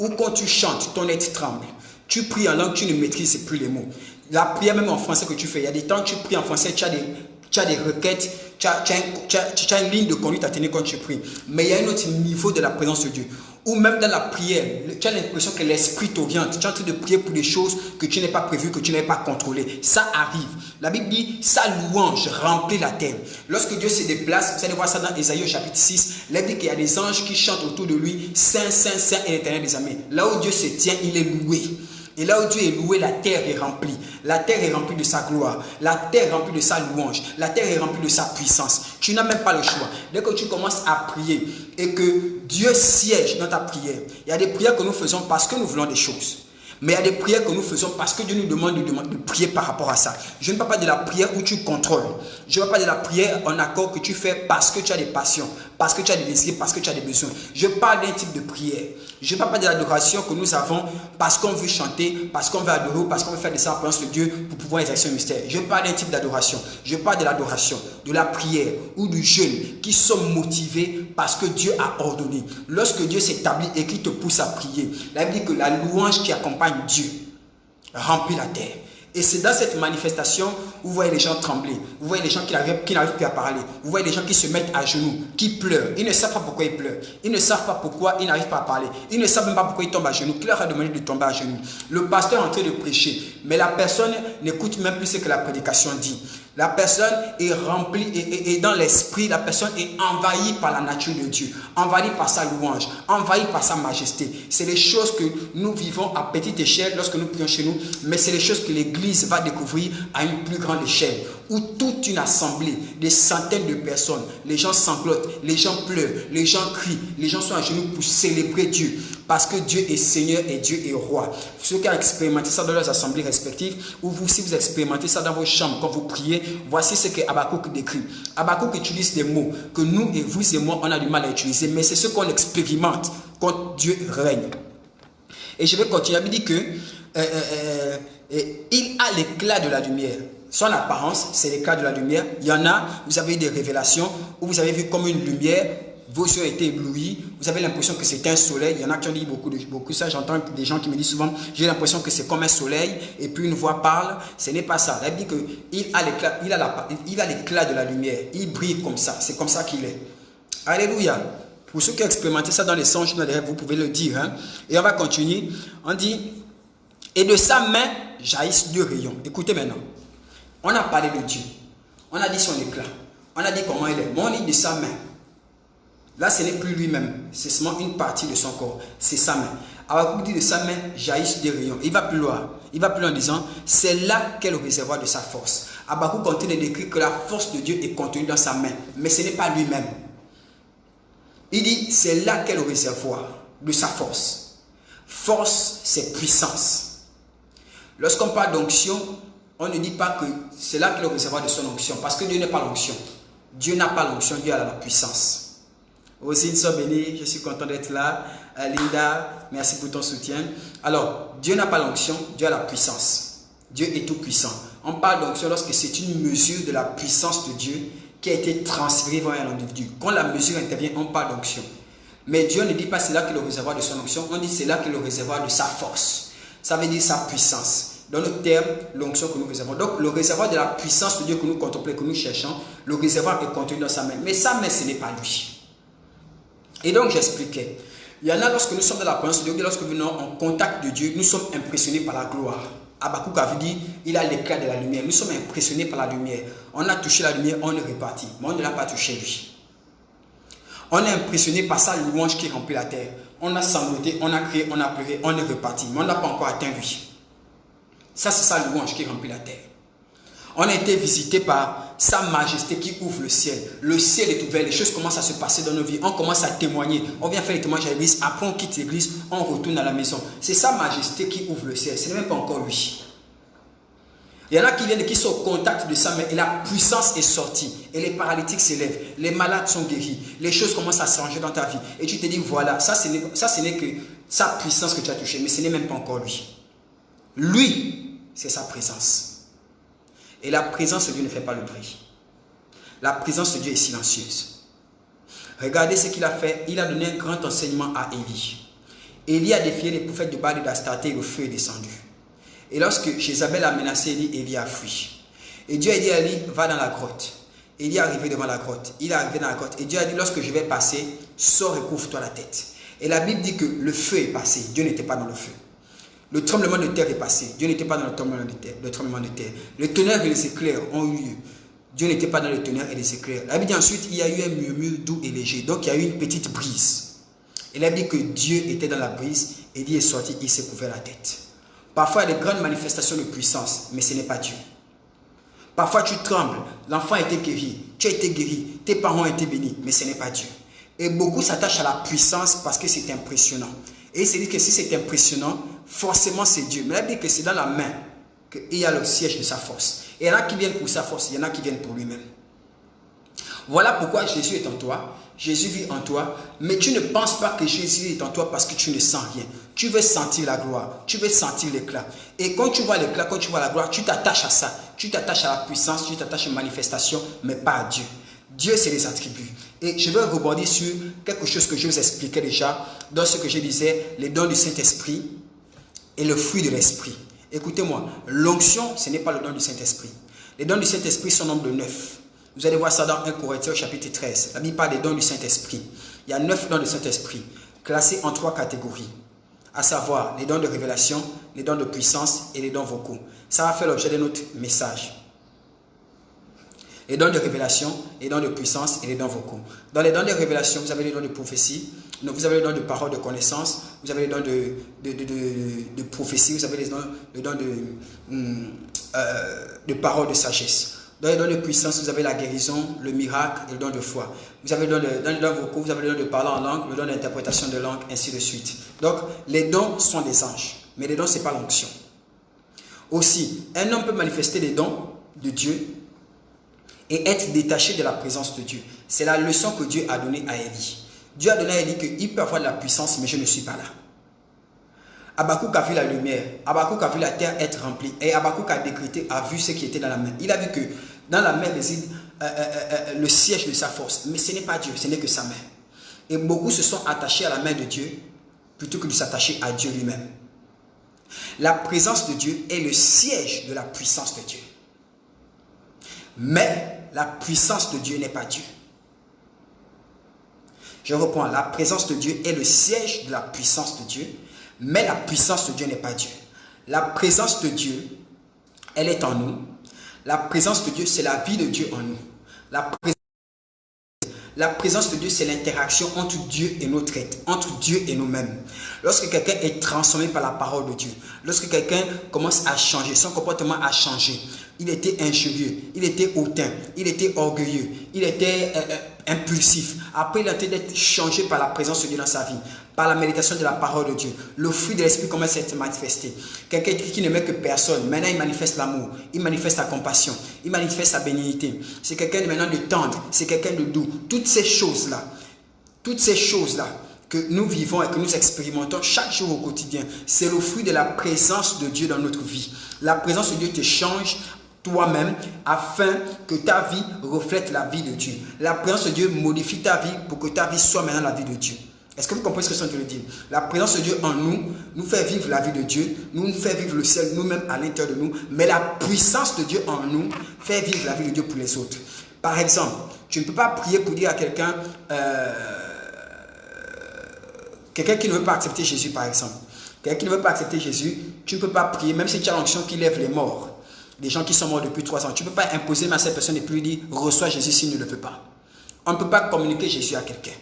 où quand tu chantes, ton être tremble. Tu pries en langue, tu ne maîtrises plus les mots. La prière même en français que tu fais, il y a des temps tu pries en français, tu as des requêtes, tu as une ligne de conduite à tenir quand tu pries. Mais il y a un autre niveau de la présence de Dieu. Ou même dans la prière, tu as l'impression que l'esprit t'oriente. Tu es en train de prier pour des choses que tu n'as pas prévues, que tu n'avais pas contrôlées. Ça arrive. La Bible dit, sa louange remplit la terre. Lorsque Dieu se déplace, vous allez voir ça dans Ésaïe au chapitre 6, la Bible dit qu'il y a des anges qui chantent autour de lui, Saint, Saint, Saint et l'Éternel des armées. Là où Dieu se tient, il est loué. Et là où Dieu est loué, la terre est remplie. La terre est remplie de sa gloire. La terre est remplie de sa louange. La terre est remplie de sa puissance. Tu n'as même pas le choix. Dès que tu commences à prier et que Dieu siège dans ta prière, il y a des prières que nous faisons parce que nous voulons des choses. Mais il y a des prières que nous faisons parce que Dieu nous demande de prier par rapport à ça. Je ne parle pas de la prière où tu contrôles. Je ne parle pas de la prière en accord que tu fais parce que tu as des passions, parce que tu as des désirs, parce que tu as des besoins. Je parle d'un type de prière. Je ne parle pas de l'adoration que nous avons parce qu'on veut chanter, parce qu'on veut adorer ou parce qu'on veut faire des sacrifices de Dieu pour pouvoir exercer un mystère. Je parle d'un type d'adoration. Je parle de l'adoration, de la prière ou du jeûne qui sont motivés parce que Dieu a ordonné. Lorsque Dieu s'établit et qu'il te pousse à prier, la Bible dit que la louange qui accompagne Dieu remplit la terre. Et c'est dans cette manifestation où vous voyez les gens trembler, vous voyez les gens qui n'arrivent plus à parler, vous voyez les gens qui se mettent à genoux, qui pleurent. Ils ne savent pas pourquoi ils pleurent, ils ne savent pas pourquoi ils n'arrivent pas à parler, ils ne savent même pas pourquoi ils tombent à genoux, qui leur a demandé de tomber à genoux. Le pasteur est en train de prêcher, mais la personne n'écoute même plus ce que la prédication dit. La personne est remplie et dans l'esprit, la personne est envahie par la nature de Dieu, envahie par sa louange, envahie par sa majesté. C'est les choses que nous vivons à petite échelle lorsque nous prions chez nous, mais c'est les choses que l'Église va découvrir à une plus grande échelle, où toute une assemblée, des centaines de personnes, les gens sanglotent, les gens pleurent, les gens crient, les gens sont à genoux pour célébrer Dieu, parce que Dieu est Seigneur et Dieu est Roi. Ceux qui ont expérimenté ça dans leurs assemblées respectives, ou vous, si vous expérimentez ça dans vos chambres quand vous priez, voici ce que Habakkuk décrit. Habakkuk utilise des mots que nous et vous et moi, on a du mal à utiliser, mais c'est ce qu'on expérimente quand Dieu règne. Et je vais continuer. Il dit que il a l'éclat de la lumière. Son apparence, c'est l'éclat de la lumière. Il y en a, vous avez eu des révélations où vous avez vu comme une lumière, vos yeux ont été éblouis, vous avez l'impression que c'est un soleil. Il y en a qui ont dit beaucoup ça. J'entends des gens qui me disent souvent, j'ai l'impression que c'est comme un soleil, et puis une voix parle. Ce n'est pas ça. Il dit qu'il a l'éclat de la lumière. Il brille comme ça. C'est comme ça qu'il est. Alléluia. Pour ceux qui ont expérimenté ça dans les songes, dans les rêves, vous pouvez le dire. Hein? Et on va continuer. On dit, et de sa main jaillissent deux rayons. Écoutez maintenant. On a parlé de Dieu. On a dit son éclat. On a dit comment il est. Mais on dit de sa main. Là, ce n'est plus lui-même. C'est seulement une partie de son corps. C'est sa main. Alors, dit de sa main jaillissent des rayons. Il va plus loin. Il va plus loin en disant, c'est là qu'est le réservoir de sa force. Habakkuk continue de décrire que la force de Dieu est contenue dans sa main. Mais ce n'est pas lui-même. Il dit, c'est là qu'est le réservoir de sa force. Force, c'est puissance. Lorsqu'on parle d'onction, on ne dit pas que c'est là qu'est le réservoir de son onction. Parce que Dieu n'est pas l'onction. Dieu n'a pas l'onction, Dieu a la puissance. Aussi une soeur bénie, je suis content d'être là. Linda, merci pour ton soutien. Alors, Dieu n'a pas l'onction, Dieu a la puissance. Dieu est tout puissant. On parle d'onction lorsque c'est une mesure de la puissance de Dieu qui a été transférée vers un individu. Quand la mesure intervient, on parle d'onction. Mais Dieu ne dit pas c'est là que le réservoir de son onction, on dit c'est là que le réservoir de sa force. Ça veut dire sa puissance. Dans le terme, l'onction que nous réservons. Donc, le réservoir de la puissance de Dieu que nous contemplons, que nous cherchons, le réservoir est contenu dans sa main. Mais sa main, ce n'est pas lui. Et donc, j'expliquais. Il y en a lorsque nous sommes dans la présence de Dieu, lorsque nous venons en contact de Dieu, nous sommes impressionnés par la gloire. Habakkuk avait dit, il a l'éclat de la lumière. Nous sommes impressionnés par la lumière. On a touché la lumière, on est reparti. Mais on ne l'a pas touché lui. On est impressionné par sa louange qui remplit la terre. On a sangloté, on a crié, on a pleuré, on est reparti. Mais on n'a pas encore atteint lui. Ça, c'est sa louange qui remplit la terre. On a été visité par sa majesté qui ouvre le ciel. Le ciel est ouvert, les choses commencent à se passer dans nos vies. On commence à témoigner. On vient faire les témoignages à l'église. Après, on quitte l'église, on retourne à la maison. C'est sa majesté qui ouvre le ciel. Ce n'est même pas encore lui. Il y en a qui viennent et qui sont au contact de sa main et la puissance est sortie. Et les paralytiques s'élèvent, les malades sont guéris, les choses commencent à changer dans ta vie. Et tu te dis, voilà, ça ce n'est que sa puissance que tu as touchée, mais ce n'est même pas encore lui. Lui, c'est sa présence. Et la présence de Dieu ne fait pas le bruit. La présence de Dieu est silencieuse. Regardez ce qu'il a fait. Il a donné un grand enseignement à Élie. Élie a défié les prophètes de Baal et d'Astarté et le feu est descendu. Et lorsque Jézabel a menacé Élie, Élie a fui. Et Dieu a dit à Élie, va dans la grotte. Élie est arrivé devant la grotte. Il est arrivé dans la grotte. Et Dieu a dit, lorsque je vais passer, sors et couvre-toi la tête. Et la Bible dit que le feu est passé. Dieu n'était pas dans le feu. Le tremblement de terre est passé. Dieu n'était pas dans le tremblement de terre. Le tonnerre et les éclairs ont eu lieu. Dieu n'était pas dans le tonnerre et les éclairs. La Bible dit ensuite, il y a eu un murmure doux et léger. Donc il y a eu une petite brise. Et la Bible dit que Dieu était dans la brise. Élie est sorti, il s'est couvert la tête. Parfois, il y a des grandes manifestations de puissance, mais ce n'est pas Dieu. Parfois, tu trembles. L'enfant a été guéri. Tu as été guéri. Tes parents ont été bénis, mais ce n'est pas Dieu. Et beaucoup s'attachent à la puissance parce que c'est impressionnant. Et il se dit que si c'est impressionnant, forcément c'est Dieu. Mais la Bible dit que c'est dans la main qu'il y a le siège de sa force. Et il y en a qui viennent pour sa force, il y en a qui viennent pour lui-même. Voilà pourquoi Jésus est en toi. Jésus vit en toi, mais tu ne penses pas que Jésus est en toi parce que tu ne sens rien. Tu veux sentir la gloire, tu veux sentir l'éclat. Et quand tu vois l'éclat, quand tu vois la gloire, tu t'attaches à ça. Tu t'attaches à la puissance, tu t'attaches aux manifestations, mais pas à Dieu. Dieu, c'est les attributs. Et je vais rebondir sur quelque chose que je vous expliquais déjà dans ce que je disais, les dons du Saint-Esprit et le fruit de l'Esprit. Écoutez-moi, l'onction, ce n'est pas le don du Saint-Esprit. Les dons du Saint-Esprit sont nombre de 9. Vous allez voir ça dans 1 Corinthiens chapitre 13. La Bible parle des dons du Saint-Esprit. Il y a 9 dons du Saint-Esprit, classés en 3 catégories. À savoir, les dons de révélation, les dons de puissance et les dons vocaux. Ça va faire l'objet de notre message. Les dons de révélation, les dons de puissance et les dons vocaux. Dans les dons de révélation, vous avez les dons de prophétie, vous avez les dons de parole de connaissance, vous avez les dons de prophétie, vous avez les dons de parole de sagesse. Dans les dons de puissance, vous avez la guérison, le miracle et le don de foi. Vous avez dans les dons vocaux, vous avez le don de parler en langue, le don d'interprétation de langue, ainsi de suite. Donc, les dons sont des anges, mais les dons, ce n'est pas l'onction. Aussi, un homme peut manifester les dons de Dieu et être détaché de la présence de Dieu. C'est la leçon que Dieu a donnée à Élie. Dieu a donné à Élie qu'il peut avoir de la puissance, mais je ne suis pas là. Habakkuk a vu la lumière, Habakkuk a vu la terre être remplie, et Habakkuk a décrété, a vu ce qui était dans la main. Il a vu que dans la main réside le siège de sa force, mais ce n'est pas Dieu, ce n'est que sa main. Et beaucoup se sont attachés à la main de Dieu, plutôt que de s'attacher à Dieu lui-même. La présence de Dieu est le siège de la puissance de Dieu. Mais la puissance de Dieu n'est pas Dieu. Je reprends, la présence de Dieu est le siège de la puissance de Dieu, mais la puissance de Dieu n'est pas Dieu. La présence de Dieu, elle est en nous. La présence de Dieu, c'est la vie de Dieu en nous. La présence de Dieu, c'est l'interaction entre Dieu et notre être, entre Dieu et nous-mêmes. Lorsque quelqu'un est transformé par la parole de Dieu, lorsque quelqu'un commence à changer, son comportement a changé, il était injurieux, il était hautain, il était orgueilleux, il était impulsif. Après, il a été d'être changé par la présence de Dieu dans sa vie, par la méditation de la parole de Dieu. Le fruit de l'esprit commence à être manifesté. Quelqu'un qui n'aimait que personne, maintenant il manifeste l'amour, il manifeste la compassion, il manifeste la bénignité. C'est quelqu'un maintenant de tendre, c'est quelqu'un de doux. Toutes ces choses-là, Toutes ces choses-là que nous vivons et que nous expérimentons chaque jour au quotidien, c'est le fruit de la présence de Dieu dans notre vie. La présence de Dieu te change toi-même afin que ta vie reflète la vie de Dieu. La présence de Dieu modifie ta vie pour que ta vie soit maintenant la vie de Dieu. Est-ce que vous comprenez ce que je suis en train de dire? La présence de Dieu en nous nous fait vivre la vie de Dieu, nous fait vivre le ciel nous-mêmes à l'intérieur de nous, mais la puissance de Dieu en nous fait vivre la vie de Dieu pour les autres. Par exemple, tu ne peux pas prier pour dire à quelqu'un, quelqu'un qui ne veut pas accepter Jésus par exemple, quelqu'un qui ne veut pas accepter Jésus, tu ne peux pas prier, même si tu as l'onction qui lève les morts, des gens qui sont morts depuis 3 ans, tu ne peux pas imposer à cette personne et puis lui dire, reçois Jésus s'il ne le veut pas. On ne peut pas communiquer Jésus à quelqu'un.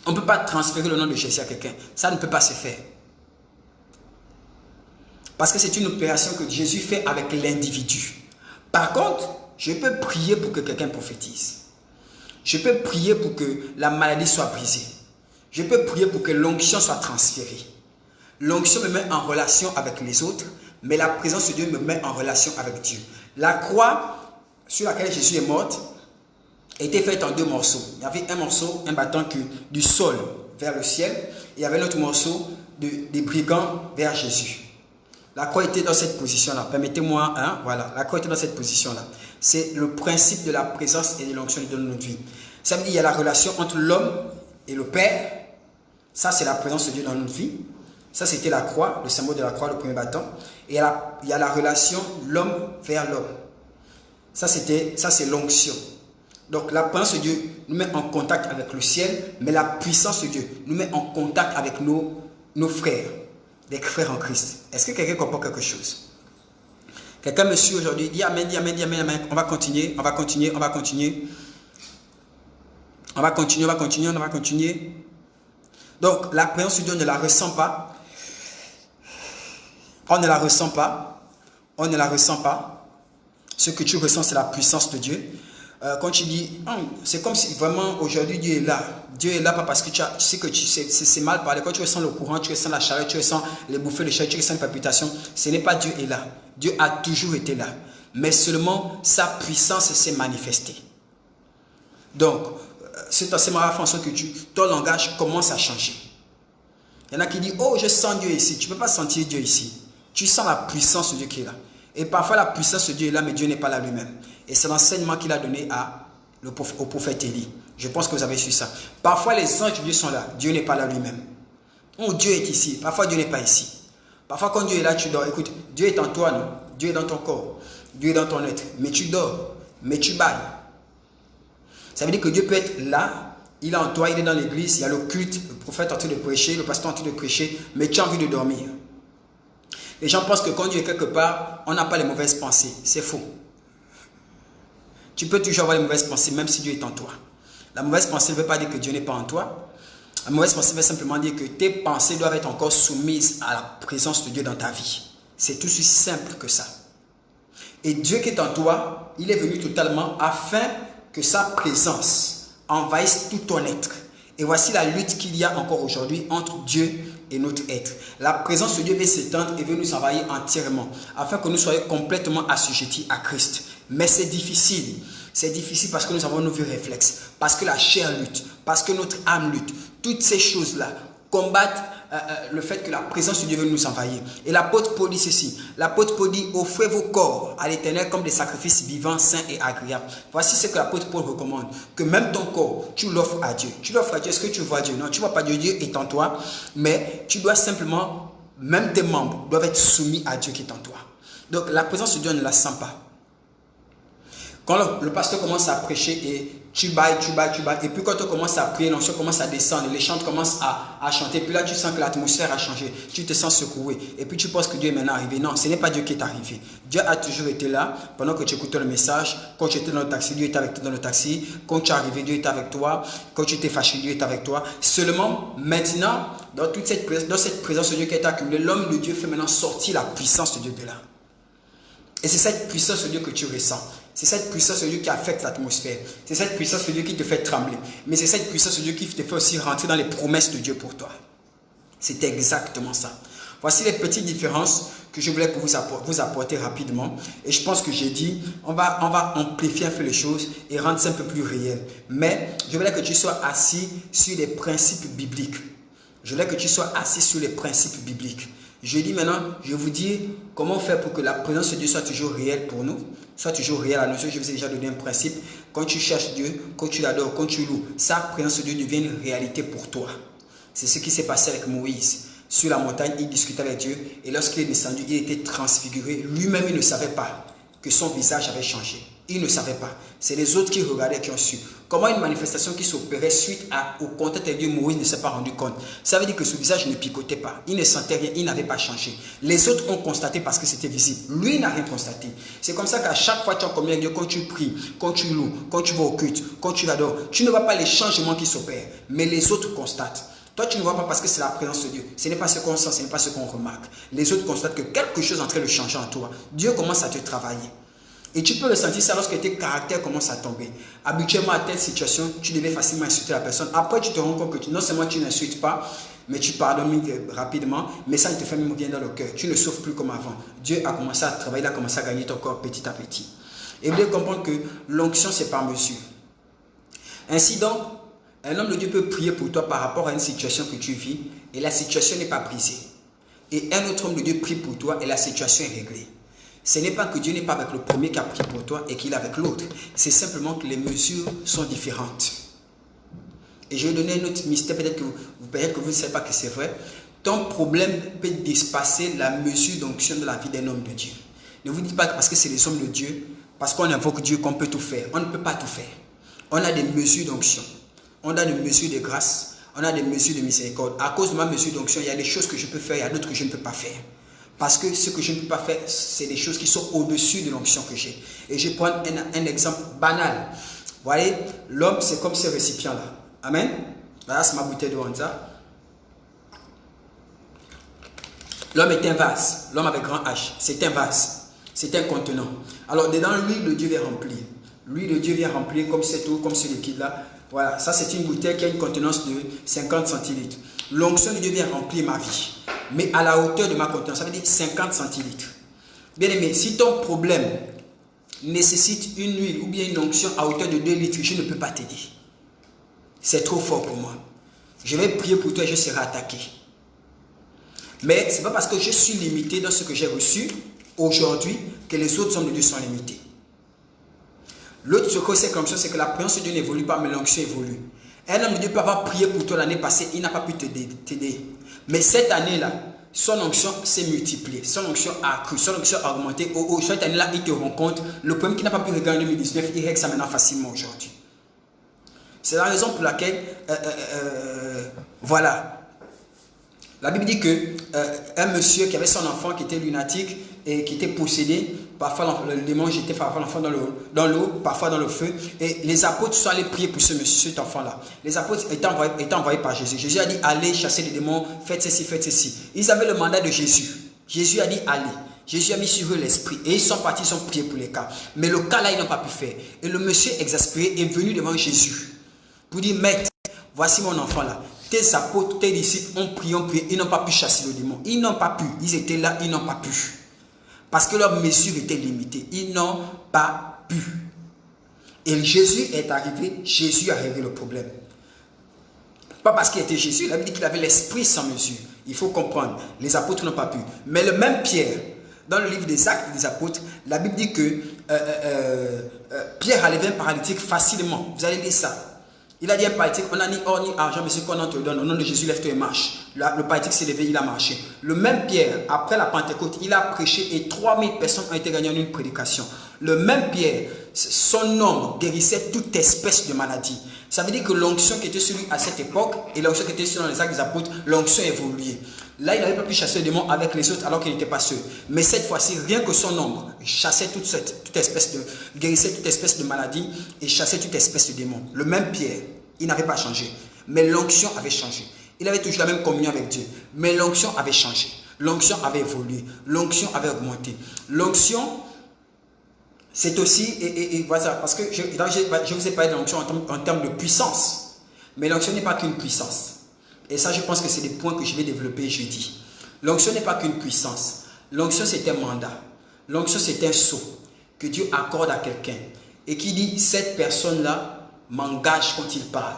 On ne peut pas transférer le nom de Jésus à quelqu'un. Ça ne peut pas se faire. Parce que c'est une opération que Jésus fait avec l'individu. Par contre, je peux prier pour que quelqu'un prophétise. Je peux prier pour que la maladie soit brisée. Je peux prier pour que l'onction soit transférée. L'onction me met en relation avec les autres, mais la présence de Dieu me met en relation avec Dieu. La croix sur laquelle Jésus est mort était faite en 2 morceaux. Il y avait un morceau, un bâton du sol vers le ciel, et il y avait un autre morceau des brigands vers Jésus. La croix était dans cette position-là. Permettez-moi, hein, voilà, la croix était dans cette position-là. C'est le principe de la présence et de l'onction de notre vie. Ça veut dire qu'il y a la relation entre l'homme et le Père. Ça, c'est la présence de Dieu dans notre vie. Ça, c'était la croix, le symbole de la croix, le premier bâton. Et il y a la relation l'homme vers l'homme. Ça, c'est l'onction. Donc, la présence de Dieu nous met en contact avec le ciel, mais la puissance de Dieu nous met en contact avec nos frères, des frères en Christ. Est-ce que quelqu'un comprend quelque chose? Quelqu'un me suit aujourd'hui, dit Amen, dit Amen, dit Amen, Amen. On va continuer, on va continuer, on va continuer. On va continuer, on va continuer, on va continuer. Donc, la présence de Dieu, on ne la ressent pas. On ne la ressent pas. On ne la ressent pas. Ce que tu ressens, c'est la puissance de Dieu. Quand tu dis, c'est comme si vraiment aujourd'hui Dieu est là. Dieu est là pas parce que tu sais que c'est mal parlé. Quand tu ressens le courant, tu ressens la chaleur, tu ressens les bouffées de chaleur, tu ressens les palpitations. Ce n'est pas Dieu est là. Dieu a toujours été là. Mais seulement sa puissance s'est manifestée. Donc, cet enseignement va faire en sorte que ton langage commence à changer. Il y en a qui disent, oh, je sens Dieu ici. Tu ne peux pas sentir Dieu ici. Tu sens la puissance de Dieu qui est là. Et parfois, la puissance de Dieu est là, mais Dieu n'est pas là lui-même. Et c'est l'enseignement qu'il a donné au prophète Élie. Je pense que vous avez su ça. Parfois, les anges de Dieu sont là. Dieu n'est pas là lui-même. Oh, Dieu est ici. Parfois, Dieu n'est pas ici. Parfois, quand Dieu est là, tu dors. Écoute, Dieu est en toi, non? Dieu est dans ton corps. Dieu est dans ton être. Mais tu dors. Mais tu bailles. Ça veut dire que Dieu peut être là. Il est en toi, il est dans l'église. Il y a le culte, le prophète est en train de prêcher, le pasteur est en train de prêcher. Mais tu as envie de dormir. Les gens pensent que quand Dieu est quelque part, on n'a pas les mauvaises pensées. C'est faux. Tu peux toujours avoir les mauvaises pensées, même si Dieu est en toi. La mauvaise pensée ne veut pas dire que Dieu n'est pas en toi. La mauvaise pensée veut simplement dire que tes pensées doivent être encore soumises à la présence de Dieu dans ta vie. C'est tout aussi simple que ça. Et Dieu qui est en toi, il est venu totalement afin que sa présence envahisse tout ton être. Et voici la lutte qu'il y a encore aujourd'hui entre Dieu et notre être. La présence de Dieu veut s'étendre et veut nous envahir entièrement, afin que nous soyons complètement assujettis à Christ. Mais c'est difficile. C'est difficile parce que nous avons nos vieux réflexes, parce que la chair lutte, parce que notre âme lutte. Toutes ces choses-là combattent le fait que la présence de Dieu veut nous envahir. Et l'apôtre Paul dit ceci. L'apôtre Paul dit, offrez vos corps à l'Éternel comme des sacrifices vivants, saints et agréables. Voici ce que l'apôtre Paul recommande. Que même ton corps, tu l'offres à Dieu. Tu l'offres à Dieu. Est-ce que tu vois Dieu? Non, tu ne vois pas Dieu. Dieu est en toi. Mais tu dois simplement, même tes membres doivent être soumis à Dieu qui est en toi. Donc la présence de Dieu, on ne la sent pas. Quand le pasteur commence à prêcher et tu bailles, et puis quand on commence à prier, l'onction commence à descendre, les chants commencent à chanter, puis là tu sens que l'atmosphère a changé, tu te sens secoué, et puis tu penses que Dieu est maintenant arrivé. Non, ce n'est pas Dieu qui est arrivé. Dieu a toujours été là, pendant que tu écoutais le message, quand tu étais dans le taxi, Dieu était avec toi dans le taxi, quand tu es arrivé, Dieu était avec toi, quand tu t'es fâché, Dieu était avec toi. Seulement, maintenant, dans cette présence de Dieu qui est accumulée, l'homme de Dieu fait maintenant sortir la puissance de Dieu de là. Et c'est cette puissance de Dieu que tu ressens. C'est cette puissance de Dieu qui affecte l'atmosphère. C'est cette puissance de Dieu qui te fait trembler. Mais c'est cette puissance de Dieu qui te fait aussi rentrer dans les promesses de Dieu pour toi. C'est exactement ça. Voici les petites différences que je voulais vous apporter rapidement. Et je pense que j'ai dit, on va amplifier un peu les choses et rendre ça un peu plus réel. Mais je voulais que tu sois assis sur les principes bibliques. Je voulais que tu sois assis sur les principes bibliques. Je dis maintenant, je vous dis comment faire pour que la présence de Dieu soit toujours réelle pour nous, soit toujours réelle à nos yeux. Je vous ai déjà donné un principe. Quand tu cherches Dieu, quand tu l'adores, quand tu loues, sa présence de Dieu devient une réalité pour toi. C'est ce qui s'est passé avec Moïse. Sur la montagne, il discutait avec Dieu et lorsqu'il est descendu, il était transfiguré. Lui-même, il ne savait pas que son visage avait changé. Il ne savait pas. C'est les autres qui regardaient qui ont su. Comment une manifestation qui s'opérait suite au contact avec Dieu, Moïse ne s'est pas rendu compte. Ça veut dire que son visage ne picotait pas. Il ne sentait rien. Il n'avait pas changé. Les autres ont constaté parce que c'était visible. Lui n'a rien constaté. C'est comme ça qu'à chaque fois que tu as communié avec Dieu, quand tu pries, quand tu loues, quand tu vas au culte, quand tu l'adores, tu ne vois pas les changements qui s'opèrent. Mais les autres constatent. Toi, tu ne vois pas parce que c'est la présence de Dieu. Ce n'est pas ce qu'on sent, ce n'est pas ce qu'on remarque. Les autres constatent que quelque chose est en train de changer en toi. Dieu commence à te travailler. Et tu peux ressentir ça lorsque tes caractères commencent à tomber. Habituellement, à telle situation, tu devais facilement insulter la personne. Après, tu te rends compte que non seulement tu n'insultes pas, mais tu pardonnes rapidement, mais ça ne te fait même rien dans le cœur. Tu ne souffres plus comme avant. Dieu a commencé à travailler, il a commencé à gagner ton corps petit à petit. Et vous devez comprendre que l'onction, c'est par mesure. Ainsi donc, un homme de Dieu peut prier pour toi par rapport à une situation que tu vis et la situation n'est pas brisée. Et un autre homme de Dieu prie pour toi et la situation est réglée. Ce n'est pas que Dieu n'est pas avec le premier qui a prié pour toi et qu'il est avec l'autre. C'est simplement que les mesures sont différentes. Et je vais donner un autre mystère, peut-être que vous ne savez pas que c'est vrai. Ton problème peut dépasser la mesure d'onction de la vie d'un homme de Dieu. Ne vous dites pas que parce que c'est les hommes de Dieu, parce qu'on invoque Dieu qu'on peut tout faire. On ne peut pas tout faire. On a des mesures d'onction. On a des mesures de grâce, on a des mesures de miséricorde. À cause de ma mesure d'onction, il y a des choses que je peux faire, il y a d'autres que je ne peux pas faire. Parce que ce que je ne peux pas faire, c'est des choses qui sont au-dessus de l'onction que j'ai. Et je vais prendre un exemple banal. Vous voyez, l'homme, c'est comme ce récipient-là. Amen. Voilà, c'est ma bouteille de Wanza. L'homme est un vase. L'homme avec grand H. C'est un vase. C'est un contenant. Alors, dedans, l'huile de Dieu vient remplir. L'huile de Dieu vient remplir comme cette eau, comme ce liquide-là. Voilà, ça c'est une bouteille qui a une contenance de 50 centilitres. L'onction de Dieu vient remplir ma vie. Mais à la hauteur de ma contenance, ça veut dire 50 centilitres. Bien aimé, si ton problème nécessite une huile ou bien une onction à hauteur de 2 litres, je ne peux pas t'aider. C'est trop fort pour moi. Je vais prier pour toi et je serai attaqué. Mais ce n'est pas parce que je suis limité dans ce que j'ai reçu aujourd'hui que les autres hommes de Dieu sont limités. L'autre chose, c'est comme ça, c'est que la présence de Dieu n'évolue pas, mais l'onction évolue. Un homme de Dieu peut avoir prié pour toi l'année passée, il n'a pas pu t'aider. Mais cette année-là, son onction s'est multipliée, son onction a accru, son onction a augmenté. Cette année-là, il te rencontre. Le problème qu'il n'a pas pu régler en 2019, il règle ça maintenant facilement aujourd'hui. C'est la raison pour laquelle, voilà. La Bible dit qu'un monsieur qui avait son enfant qui était lunatique et qui était possédé, parfois le démon jetait parfois l'enfant dans l'eau, parfois dans le feu. Et les apôtres sont allés prier pour cet enfant-là. Les apôtres étaient envoyés par Jésus. Jésus a dit, allez chasser les démons, faites ceci, faites ceci. Ils avaient le mandat de Jésus. Jésus a dit, allez. Jésus a mis sur eux l'esprit. Et ils sont partis, ils ont prié pour les cas. Mais le cas là, ils n'ont pas pu faire. Et le monsieur exaspéré est venu devant Jésus pour dire, maître, voici mon enfant là. Tes apôtres, tes disciples ont prié, ils n'ont pas pu chasser le démon. Ils n'ont pas pu. Ils étaient là, ils n'ont pas pu. Parce que leur mesure était limitée. Ils n'ont pas pu. Et Jésus est arrivé, Jésus a réglé le problème. Pas parce qu'il était Jésus, il a dit qu'il avait l'esprit sans mesure. Il faut comprendre, les apôtres n'ont pas pu. Mais le même Pierre, dans le livre des Actes des apôtres, la Bible dit que Pierre a levé un paralytique facilement. Vous allez lire ça. Il a dit à un paralytique, on n'a ni or ni argent, mais ce qu'on en te donne, au nom de Jésus, lève-toi et marche. Là, le paralytique s'est levé, il a marché. Le même Pierre, après la Pentecôte, il a prêché et 3000 personnes ont été gagnées en une prédication. Le même Pierre, son nom guérissait toute espèce de maladie. Ça veut dire que l'onction qui était sur lui à cette époque et l'onction qui était sur dans les Actes des apôtres, l'onction évoluait. Là, il n'avait pas pu chasser le démon avec les autres alors qu'il n'était pas seul. Mais cette fois-ci, rien que son nombre chassait guérissait toute espèce de maladie et chassait toute espèce de démon. Le même Pierre, il n'avait pas changé. Mais l'onction avait changé. Il avait toujours la même communion avec Dieu. Mais l'onction avait changé. L'onction avait évolué. L'onction avait augmenté. L'onction, c'est aussi, et voilà, parce que je vous ai parlé de l'onction en termes de puissance. Mais l'onction n'est pas qu'une puissance. Et ça, je pense que c'est des points que je vais développer jeudi. L'onction n'est pas qu'une puissance. L'onction, c'est un mandat. L'onction, c'est un sceau que Dieu accorde à quelqu'un et qui dit, cette personne-là m'engage quand il parle.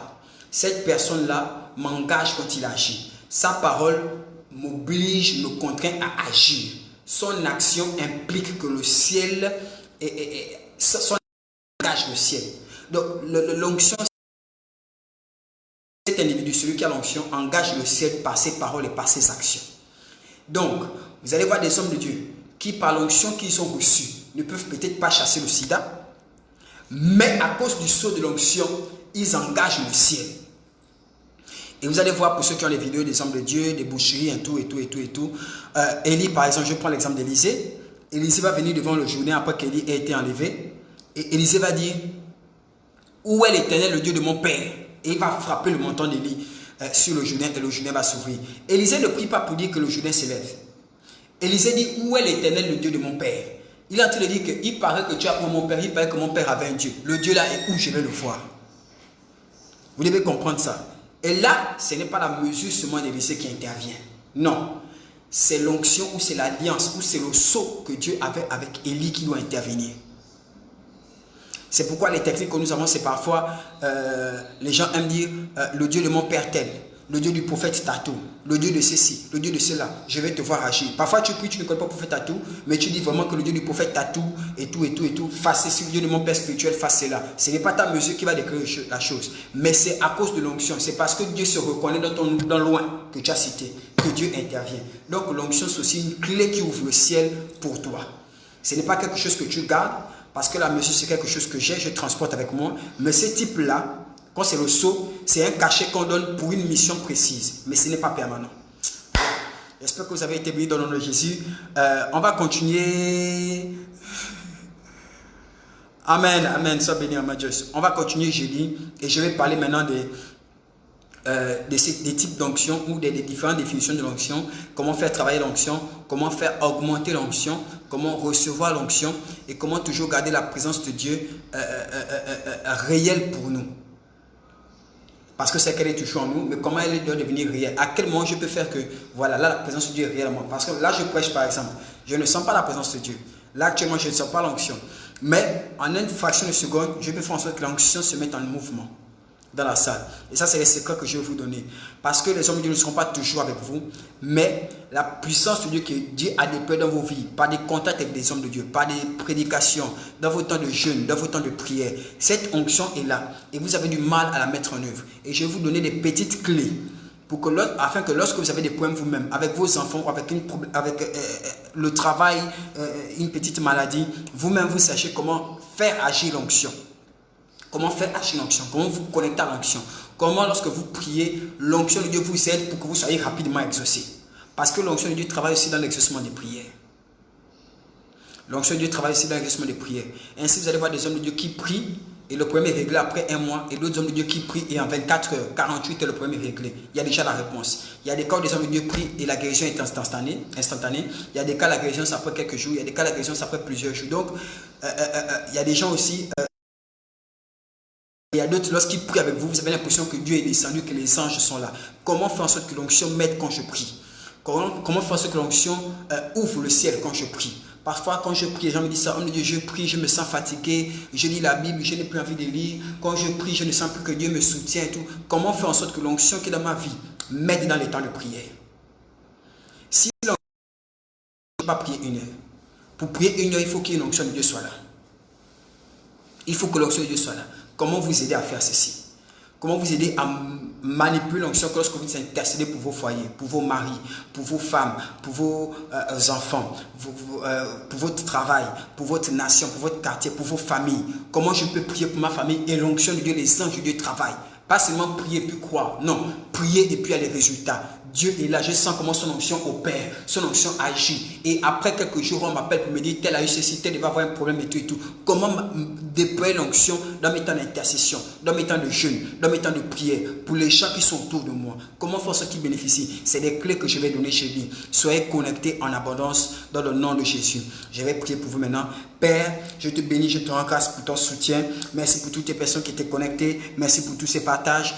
Cette personne-là m'engage quand il agit. Sa parole m'oblige, me contraint à agir. Son action implique que le ciel, son engage le ciel. Donc, l'onction, cet individu, celui qui a l'onction, engage le ciel par ses paroles et par ses actions. Donc, vous allez voir des hommes de Dieu qui, par l'onction qu'ils ont reçue, ne peuvent peut-être pas chasser le sida, mais à cause du sceau de l'onction, ils engagent le ciel. Et vous allez voir, pour ceux qui ont les vidéos des hommes de Dieu, des boucheries, et tout. Élie, par exemple, je prends l'exemple d'Élisée. Élisée va venir devant le Jourdain après qu'Élie ait été enlevé. Et Élisée va dire, où est l'Éternel, le Dieu de mon père? Et il va frapper le menton d'Élie sur le Jourdain et le Jourdain va s'ouvrir. Élisée ne prie pas pour dire que le Jourdain s'élève. Élisée dit, où est l'Éternel, le Dieu de mon père? Il est en train de dire qu'il paraît que tu as pour mon père, il paraît que mon père avait un Dieu. Le Dieu là est où je vais le voir. Vous devez comprendre ça. Et là, ce n'est pas la mesure seulement d'Élisée qui intervient. Non. C'est l'onction ou c'est l'alliance ou c'est le sceau que Dieu avait avec Élie qui doit intervenir. C'est pourquoi les techniques que nous avons, c'est parfois, les gens aiment dire le Dieu de mon père tel, le Dieu du prophète Tatou, le Dieu de ceci, le Dieu de cela, je vais te voir agir. Parfois tu pries, tu ne connais pas le prophète Tatou, mais tu dis vraiment que le Dieu du prophète Tatou et tout, fasse ceci, le Dieu de mon père spirituel, fasse cela. Ce n'est pas ta mesure qui va décrire la chose, mais c'est à cause de l'onction, c'est parce que Dieu se reconnaît dans loin que tu as cité, que Dieu intervient. Donc l'onction, c'est aussi une clé qui ouvre le ciel pour toi. Ce n'est pas quelque chose que tu gardes, parce que la mesure, c'est quelque chose que je transporte avec moi, mais ce type-là, quand c'est le sceau, c'est un cachet qu'on donne pour une mission précise, mais ce n'est pas permanent. J'espère que vous avez été bénis dans le nom de Jésus. On va continuer. Amen, amen, sois béni, amen. On va continuer jeudi et je vais parler maintenant des types d'onction ou des différentes définitions de l'onction, comment faire travailler l'onction, comment faire augmenter l'onction, comment recevoir l'onction et comment toujours garder la présence de Dieu réelle pour nous. Parce que c'est qu'elle est toujours en nous, mais comment elle doit devenir réelle? À quel moment je peux faire que, voilà, là la présence de Dieu est réelle en moi? Parce que là je prêche par exemple, je ne sens pas la présence de Dieu. Là actuellement je ne sens pas l'onction. Mais en une fraction de seconde, je peux faire en sorte que l'onction se mette en mouvement dans la salle. Et ça, c'est les secrets que je vais vous donner. Parce que les hommes de Dieu ne seront pas toujours avec vous, mais la puissance de Dieu que Dieu a déployée dans vos vies, par des contacts avec des hommes de Dieu, par des prédications, dans vos temps de jeûne, dans vos temps de prière, cette onction est là. Et vous avez du mal à la mettre en œuvre. Et je vais vous donner des petites clés pour que afin que lorsque vous avez des problèmes vous-même, avec vos enfants, avec le travail, une petite maladie, vous-même vous sachez comment faire agir l'onction. Comment faire agir l'onction? Comment vous connecter à l'onction? Comment lorsque vous priez, l'onction de Dieu vous aide pour que vous soyez rapidement exaucé? Parce que l'onction de Dieu travaille aussi dans l'exaucement des prières. L'onction de Dieu travaille aussi dans l'exaucement des prières. Ainsi, vous allez voir des hommes de Dieu qui prient et le problème est réglé après un mois. Et d'autres hommes de Dieu qui prient et en 24 heures, 48 heures, le problème est réglé. Il y a déjà la réponse. Il y a des cas où des hommes de Dieu prient et la guérison est instantanée. Il y a des cas où la guérison c'est après quelques jours. Il y a des cas où la guérison c'est après plusieurs jours. Donc, il y a des gens aussi... Il y a d'autres, lorsqu'ils prient avec vous, vous avez l'impression que Dieu est descendu, que les anges sont là. Comment faire en sorte que l'onction m'aide quand je prie? Comment faire en sorte que l'onction ouvre le ciel quand je prie? Parfois, quand je prie, les gens me disent ça, oh mon Dieu, je prie, je me sens fatigué, je lis la Bible, je n'ai plus envie de lire. Quand je prie, je ne sens plus que Dieu me soutient et tout. Comment faire en sorte que l'onction qui est dans ma vie m'aide dans les temps de prière? Si l'onction ne peut pas prier une heure, pour prier une heure, il faut qu'il y ait une onction de Dieu soit là. Il faut que l'onction de Dieu soit là. Comment vous aider à faire ceci? Comment vous aider à manipuler l'onction lorsque vous intercédez pour vos foyers, pour vos maris, pour vos femmes, pour vos enfants, pour votre travail, pour votre nation, pour votre quartier, pour vos familles? Comment je peux prier pour ma famille et l'onction de Dieu, les anges de Dieu travaillent? Pas seulement prier puis croire, non, prier et puis il y a les résultats. Dieu est là, je sens comment son onction opère, son onction agit. Et après quelques jours, on m'appelle pour me dire, tel a eu ceci, tel va avoir un problème et tout et tout. Comment déployer l'onction dans mes temps d'intercession, dans mes temps de jeûne, dans mes temps de prière, pour les gens qui sont autour de moi? Comment faire ceux qui bénéficient? C'est des clés que je vais donner chez lui. Soyez connectés en abondance dans le nom de Jésus. Je vais prier pour vous maintenant. Père, je te bénis, je te rends grâce pour ton soutien. Merci pour toutes les personnes qui étaient connectées. Merci pour tous ces partages.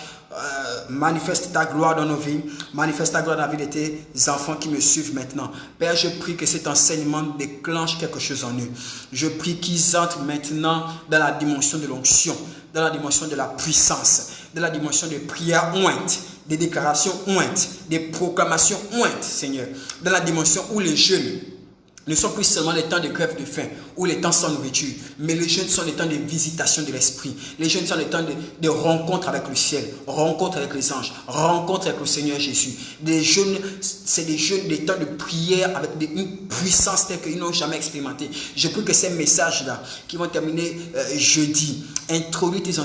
manifeste ta gloire dans nos vies, manifeste ta gloire dans la vie de tes enfants qui me suivent maintenant. Père, je prie que cet enseignement déclenche quelque chose en eux. Je prie qu'ils entrent maintenant dans la dimension de l'onction, dans la dimension de la puissance, dans la dimension de prière ointe, des déclarations ointes, des proclamations ointes, Seigneur, dans la dimension où les jeûnes ne sont plus seulement les temps de grève de faim ou les temps sans nourriture, mais les jeûnes sont les temps de visitation de l'esprit. Les jeûnes sont les temps de rencontre avec le ciel, rencontre avec les anges, rencontre avec le Seigneur Jésus. Les jeûnes, c'est des jeûnes, des temps de prière avec une puissance telle qu'ils n'ont jamais expérimenté. Je prie que ces messages-là, qui vont terminer jeudi, introduisent tes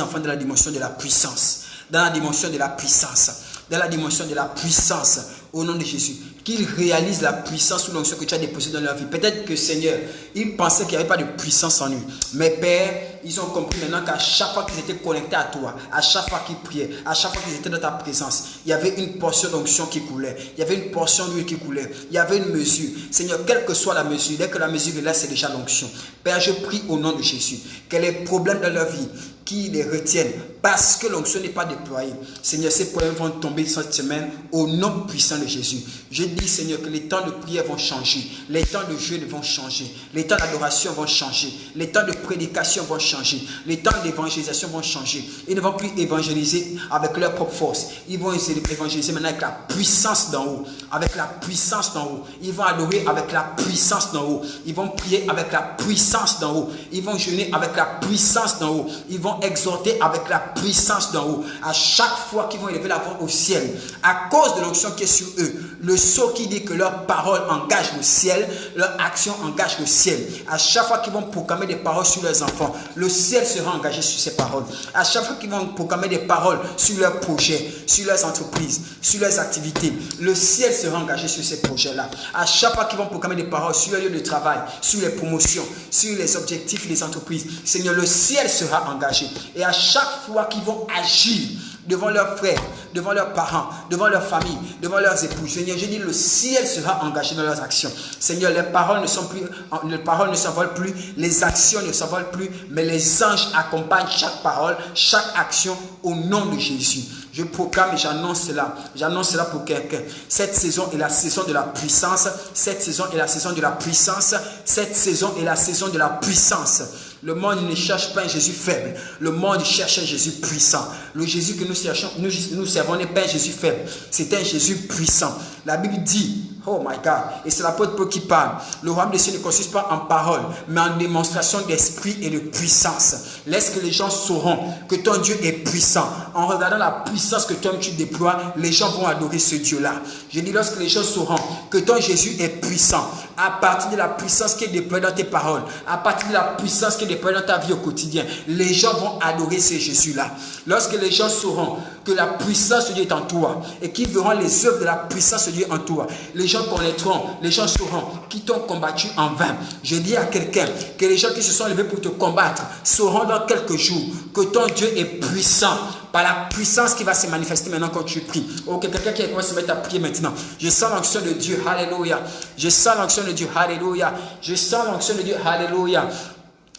enfants dans la dimension de la puissance, dans la dimension de la puissance, dans la dimension de la puissance, au nom de Jésus. Qu'ils réalisent la puissance ou l'onction que tu as déposée dans leur vie. Peut-être que, Seigneur, ils pensaient qu'il n'y avait pas de puissance en eux. Mais Père, ils ont compris maintenant qu'à chaque fois qu'ils étaient connectés à toi, à chaque fois qu'ils priaient, à chaque fois qu'ils étaient dans ta présence, il y avait une portion d'onction qui coulait. Il y avait une portion d'huile qui coulait. Il y avait une mesure. Seigneur, quelle que soit la mesure, dès que la mesure est là, c'est déjà l'onction. Père, je prie au nom de Jésus que les problèmes de leur vie qui les retiennent parce que l'onction n'est pas déployée. Seigneur, ces problèmes vont tomber cette semaine au nom puissant de Jésus. Je dis, Seigneur, que les temps de prière vont changer, les temps de jeûne vont changer, les temps d'adoration vont changer, les temps de prédication vont changer, les temps d'évangélisation vont changer. Ils ne vont plus évangéliser avec leur propre force. Ils vont évangéliser maintenant avec la puissance d'en haut, avec la puissance d'en haut. Ils vont adorer avec la puissance d'en haut. Ils vont prier avec la puissance d'en haut. Ils vont jeûner avec la puissance d'en haut. Ils vont exhorter avec la puissance d'en haut. À chaque fois qu'ils vont élever la voix au ciel, à cause de l'onction qui est sur eux, le sceau qui dit que leur parole engage le ciel, leur action engage le ciel. À chaque fois qu'ils vont proclamer des paroles sur leurs enfants, le ciel sera engagé sur ces paroles. À chaque fois qu'ils vont proclamer des paroles sur leurs projets, sur leurs entreprises, sur leurs activités, le ciel sera engagé sur ces projets-là. À chaque fois qu'ils vont proclamer des paroles sur leur lieu de travail, sur les promotions, sur les objectifs des entreprises, Seigneur, le ciel sera engagé. Et à chaque fois qu'ils vont agir devant leurs frères, devant leurs parents, devant leur famille, devant leurs épouses, Seigneur, je dis, le ciel sera engagé dans leurs actions. Seigneur, les paroles ne s'envolent plus, les actions ne s'envolent plus, mais les anges accompagnent chaque parole, chaque action au nom de Jésus. Je proclame et j'annonce cela pour quelqu'un. Cette saison est la saison de la puissance, cette saison est la saison de la puissance, cette saison est la saison de la puissance. Le monde ne cherche pas un Jésus faible. Le monde cherche un Jésus puissant. Le Jésus que nous servons n'est pas un Jésus faible. C'est un Jésus puissant. La Bible dit, oh my God, et c'est l'apôtre Paul qui parle. Le royaume des cieux ne consiste pas en parole, mais en démonstration d'esprit et de puissance. Laisse que les gens sauront que ton Dieu est puissant. En regardant la puissance que toi tu déploies, les gens vont adorer ce Dieu-là. Je dis, lorsque les gens sauront que ton Jésus est puissant, à partir de la puissance qui est déployée dans tes paroles, à partir de la puissance qui est déployée dans ta vie au quotidien, les gens vont adorer ce Jésus-là. Lorsque les gens sauront que la puissance de Dieu est en toi et qu'ils verront les œuvres de la puissance de Dieu en toi, les gens connaîtront, les gens sauront qui t'ont combattu en vain. Je dis à quelqu'un que les gens qui se sont levés pour te combattre sauront dans quelques jours que ton Dieu est puissant par la puissance qui va se manifester maintenant quand tu pries. Oh, quelqu'un qui va se mettre à prier maintenant. Je sens l'onction de Dieu, alléluia. Je sens l'onction de Dieu, alléluia. Je sens l'onction de Dieu, alléluia.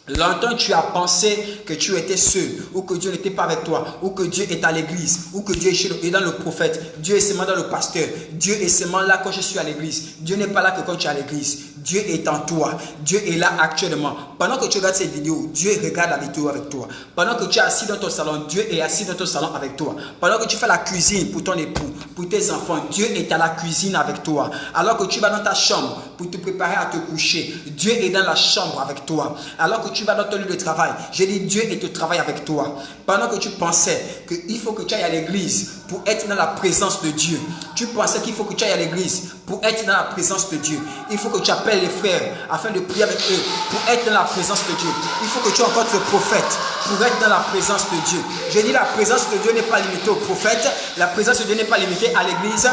Longtemps tu as pensé que tu étais seul, ou que Dieu n'était pas avec toi, ou que Dieu est à l'église, ou que Dieu est dans le prophète, Dieu est seulement dans le pasteur, Dieu est seulement là quand je suis à l'église. Dieu n'est pas là que quand tu es à l'église. Dieu est en toi, Dieu est là actuellement. Pendant que tu regardes cette vidéo, Dieu regarde la vidéo avec toi. Pendant que tu es assis dans ton salon, Dieu est assis dans ton salon avec toi. Pendant que tu fais la cuisine pour ton époux, pour tes enfants, Dieu est à la cuisine avec toi. Alors que tu vas dans ta chambre pour te préparer à te coucher, Dieu est dans la chambre avec toi. Alors que tu vas dans ton lieu de travail, j'ai dit Dieu est au travail avec toi. Pendant que tu pensais qu'il faut que tu ailles à l'église pour être dans la présence de Dieu, tu pensais qu'il faut que tu ailles à l'église pour être dans la présence de Dieu, il faut que tu appelles les frères afin de prier avec eux pour être dans la présence de Dieu. Il faut que tu rencontres le prophète pour être dans la présence de Dieu. Je dis la présence de Dieu n'est pas limitée au prophète, la présence de Dieu n'est pas limitée à l'église.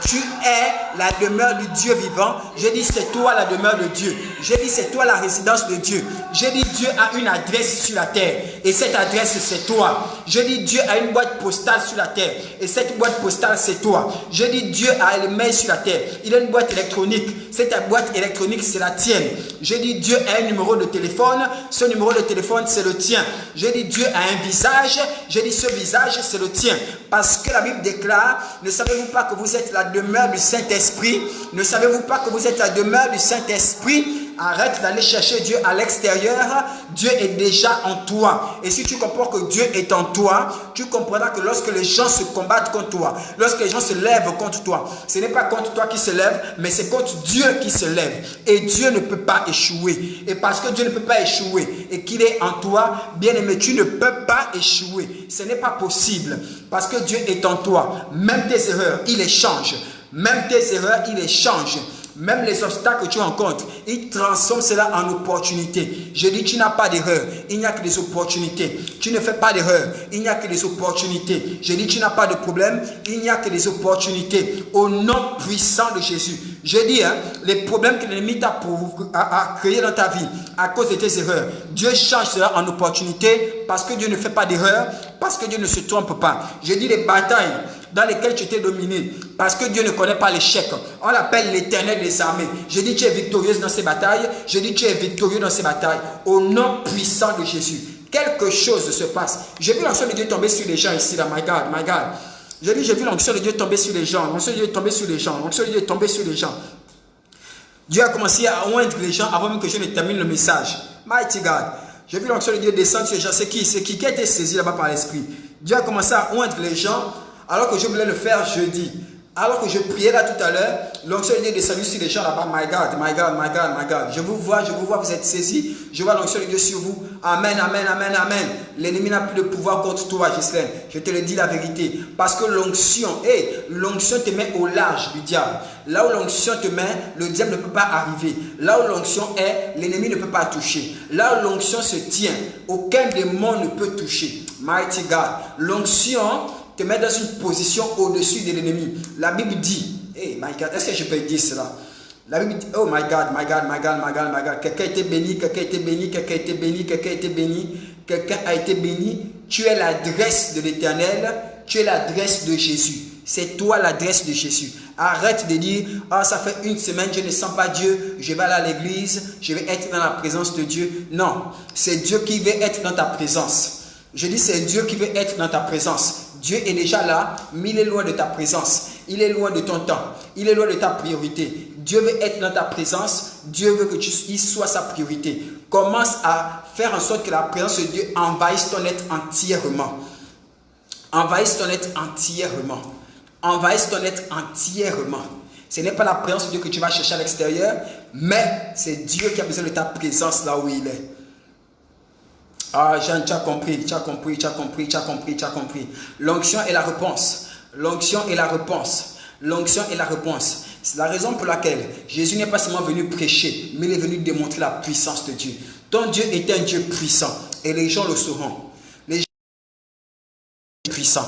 Tu es la demeure du Dieu vivant. Je dis c'est toi la demeure de Dieu. Je dis c'est toi la résidence de Dieu. Je dis Dieu a une adresse sur la terre et cette adresse c'est toi. Je dis Dieu a une boîte postale sur la terre Et cette boîte postale, c'est toi. Je dis, Dieu a les mains sur la terre. Il a une boîte électronique. Cette boîte électronique, c'est la tienne. Je dis, Dieu a un numéro de téléphone. Ce numéro de téléphone, c'est le tien. Je dis, Dieu a un visage. Je dis, ce visage, c'est le tien. Parce que la Bible déclare, ne savez-vous pas que vous êtes la demeure du Saint-Esprit? Ne savez-vous pas que vous êtes la demeure du Saint-Esprit? Arrête d'aller chercher Dieu à l'extérieur. Dieu est déjà en toi. Et si tu comprends que Dieu est en toi, tu comprendras que lorsque les gens se combattent contre toi, lorsque les gens se lèvent contre toi, ce n'est pas contre toi qui se lève, mais c'est contre Dieu qui se lève. Et Dieu ne peut pas échouer. Et parce que Dieu ne peut pas échouer et qu'il est en toi, bien-aimé, tu ne peux pas échouer. Ce n'est pas possible. Parce que Dieu est en toi. Même tes erreurs, il les change. Même tes erreurs, il les change. Même les obstacles que tu rencontres, il transforme cela en opportunité. Je dis, tu n'as pas d'erreur, il n'y a que des opportunités. Tu ne fais pas d'erreur, il n'y a que des opportunités. Je dis, tu n'as pas de problème, il n'y a que des opportunités. Au nom puissant de Jésus. Je dis, les problèmes que l'ennemi t'a créés dans ta vie à cause de tes erreurs, Dieu change cela en opportunité parce que Dieu ne fait pas d'erreur, parce que Dieu ne se trompe pas. Je dis, les batailles dans lesquelles tu étais dominé, parce que Dieu ne connaît pas l'échec. On l'appelle l'Éternel des armées. Je dis, tu es victorieuse dans ces batailles. Je dis, tu es victorieux dans ces batailles. Au nom puissant de Jésus. Quelque chose se passe. J'ai vu l'onction de Dieu tomber sur les gens ici, là. My God, my God. J'ai dit, j'ai vu l'onction de Dieu tomber sur les gens. L'onction de Dieu tomber sur les gens. L'onction de Dieu tomber sur les gens. Dieu a commencé à oindre les gens avant même que je ne termine le message. Mighty God. J'ai vu l'onction de Dieu descendre sur les gens. C'est qui? C'est qui a été saisi là-bas par l'Esprit? Dieu a commencé à oindre les gens alors que je voulais le faire jeudi. Alors que je priais là tout à l'heure, l'onction de Dieu est descendue sur les gens là-bas. My God, my God, my God, my God. Je vous vois, vous êtes saisis. Je vois l'onction de Dieu sur vous. Amen, amen, amen, amen. L'ennemi n'a plus de pouvoir contre toi, Ghislaine. Je te le dis la vérité. Parce que l'onction, l'onction te met au large du diable. Là où l'onction te met, le diable ne peut pas arriver. Là où l'onction est, l'ennemi ne peut pas toucher. Là où l'onction se tient, aucun démon ne peut toucher. Mighty God. L'onction te met dans une position au-dessus de l'ennemi. La Bible dit, hey my God, est-ce que je peux dire cela? La Bible dit, oh my God, my God, my God, my God, my God. Quelqu'un a été béni, quelqu'un a été béni, quelqu'un a été béni, quelqu'un a été béni, quelqu'un a été béni. Tu es l'adresse de l'Éternel, tu es l'adresse de Jésus. C'est toi l'adresse de Jésus. Arrête de dire, ah, ça fait une semaine, je ne sens pas Dieu, je vais aller à l'église, je vais être dans la présence de Dieu. Non, c'est Dieu qui veut être dans ta présence. Je dis, c'est Dieu qui veut être dans ta présence. Dieu est déjà là, mais il est loin de ta présence. Il est loin de ton temps. Il est loin de ta priorité. Dieu veut être dans ta présence. Dieu veut que il soit sa priorité. Commence à faire en sorte que la présence de Dieu envahisse ton être entièrement. Envahisse ton être entièrement. Envahisse ton être entièrement. Ce n'est pas la présence de Dieu que tu vas chercher à l'extérieur, mais c'est Dieu qui a besoin de ta présence là où il est. Ah, Jean, tu as compris, tu as compris, tu as compris, tu as compris, tu as compris. L'onction est la réponse. L'onction est la réponse. L'onction est la réponse. C'est la raison pour laquelle Jésus n'est pas seulement venu prêcher, mais il est venu démontrer la puissance de Dieu. Ton Dieu est un Dieu puissant et les gens le sauront. Les gens sont puissants.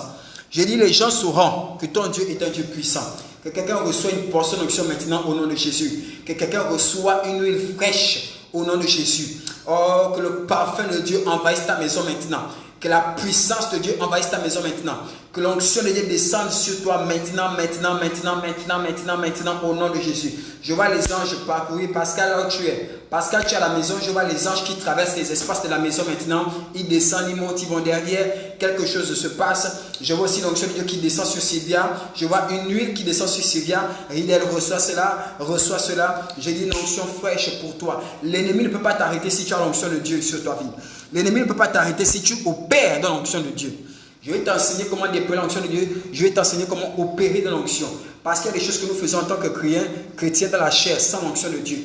J'ai dit, les gens sauront que ton Dieu est un Dieu puissant. Que quelqu'un reçoit une portion d'onction maintenant au nom de Jésus. Que quelqu'un reçoit une huile fraîche au nom de Jésus. Oh, que le parfum de Dieu envahisse ta maison maintenant. Que la puissance de Dieu envahisse ta maison maintenant. Que l'onction de Dieu descende sur toi maintenant, maintenant, maintenant, maintenant, maintenant, maintenant, au nom de Jésus. Je vois les anges parcourir. Pascal, là où tu es. Pascal, tu es à la maison. Je vois les anges qui traversent les espaces de la maison maintenant. Ils descendent, ils montent, ils vont derrière. Quelque chose se passe. Je vois aussi l'onction de Dieu qui descend sur Sylvia. Je vois une huile qui descend sur Sylvia. Elle reçoit cela, reçoit cela. J'ai dit une onction fraîche pour toi. L'ennemi ne peut pas t'arrêter si tu as l'onction de Dieu sur ta vie. L'ennemi ne peut pas t'arrêter si tu opères dans l'onction de Dieu. Je vais t'enseigner comment déployer l'onction de Dieu. Je vais t'enseigner comment opérer dans l'onction. Parce qu'il y a des choses que nous faisons en tant que chrétiens dans la chair, sans l'onction de Dieu.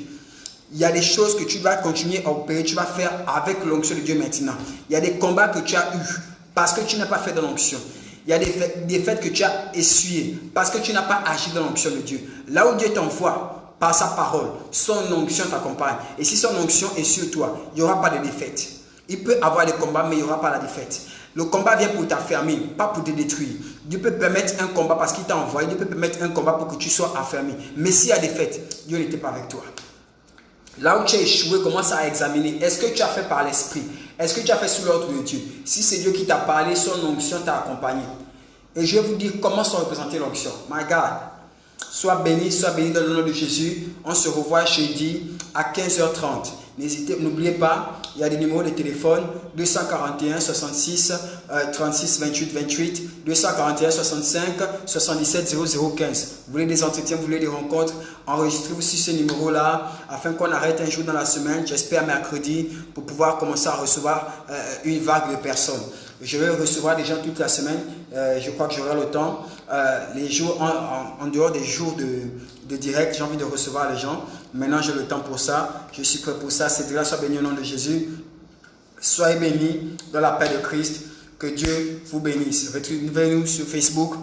Il y a des choses que tu vas continuer à opérer, tu vas faire avec l'onction de Dieu maintenant. Il y a des combats que tu as eus parce que tu n'as pas fait dans l'onction. Il y a des faits que tu as essuyés parce que tu n'as pas agi dans l'onction de Dieu. Là où Dieu t'envoie, par sa parole, son onction t'accompagne. Et si son onction est sur toi, il n'y aura pas de défaite. Il peut avoir des combats, mais il n'y aura pas la défaite. Le combat vient pour t'affermir, pas pour te détruire. Dieu peut permettre un combat parce qu'il t'a envoyé. Dieu peut permettre un combat pour que tu sois affermi. Mais s'il y a défaite, Dieu n'était pas avec toi. Là où tu as échoué, commence à examiner. Est-ce que tu as fait par l'esprit? Est-ce que tu as fait sous l'ordre de Dieu? Si c'est Dieu qui t'a parlé, son onction t'a accompagné. Et je vais vous dire comment sont représentées l'onction. My God. Sois béni dans le nom de Jésus. On se revoit jeudi à 15h30. N'oubliez pas, il y a des numéros de téléphone 241 66 36 28 28, 241 65 77 0015. Vous voulez des entretiens, vous voulez des rencontres, enregistrez-vous sur ce numéro-là afin qu'on arrête un jour dans la semaine, j'espère mercredi, pour pouvoir commencer à recevoir une vague de personnes. Je vais recevoir des gens toute la semaine, je crois que j'aurai le temps. Les jours en dehors des jours de direct, j'ai envie de recevoir les gens. Maintenant, j'ai le temps pour ça. Je suis prêt pour ça. C'est grâce, sois béni au nom de Jésus. Soyez bénis dans la paix de Christ. Que Dieu vous bénisse. Retrouvez-nous sur Facebook,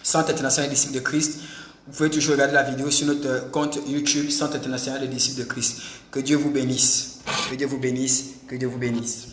Centre International des Disciples de Christ. Vous pouvez toujours regarder la vidéo sur notre compte YouTube, Centre International des Disciples de Christ. Que Dieu vous bénisse. Que Dieu vous bénisse. Que Dieu vous bénisse.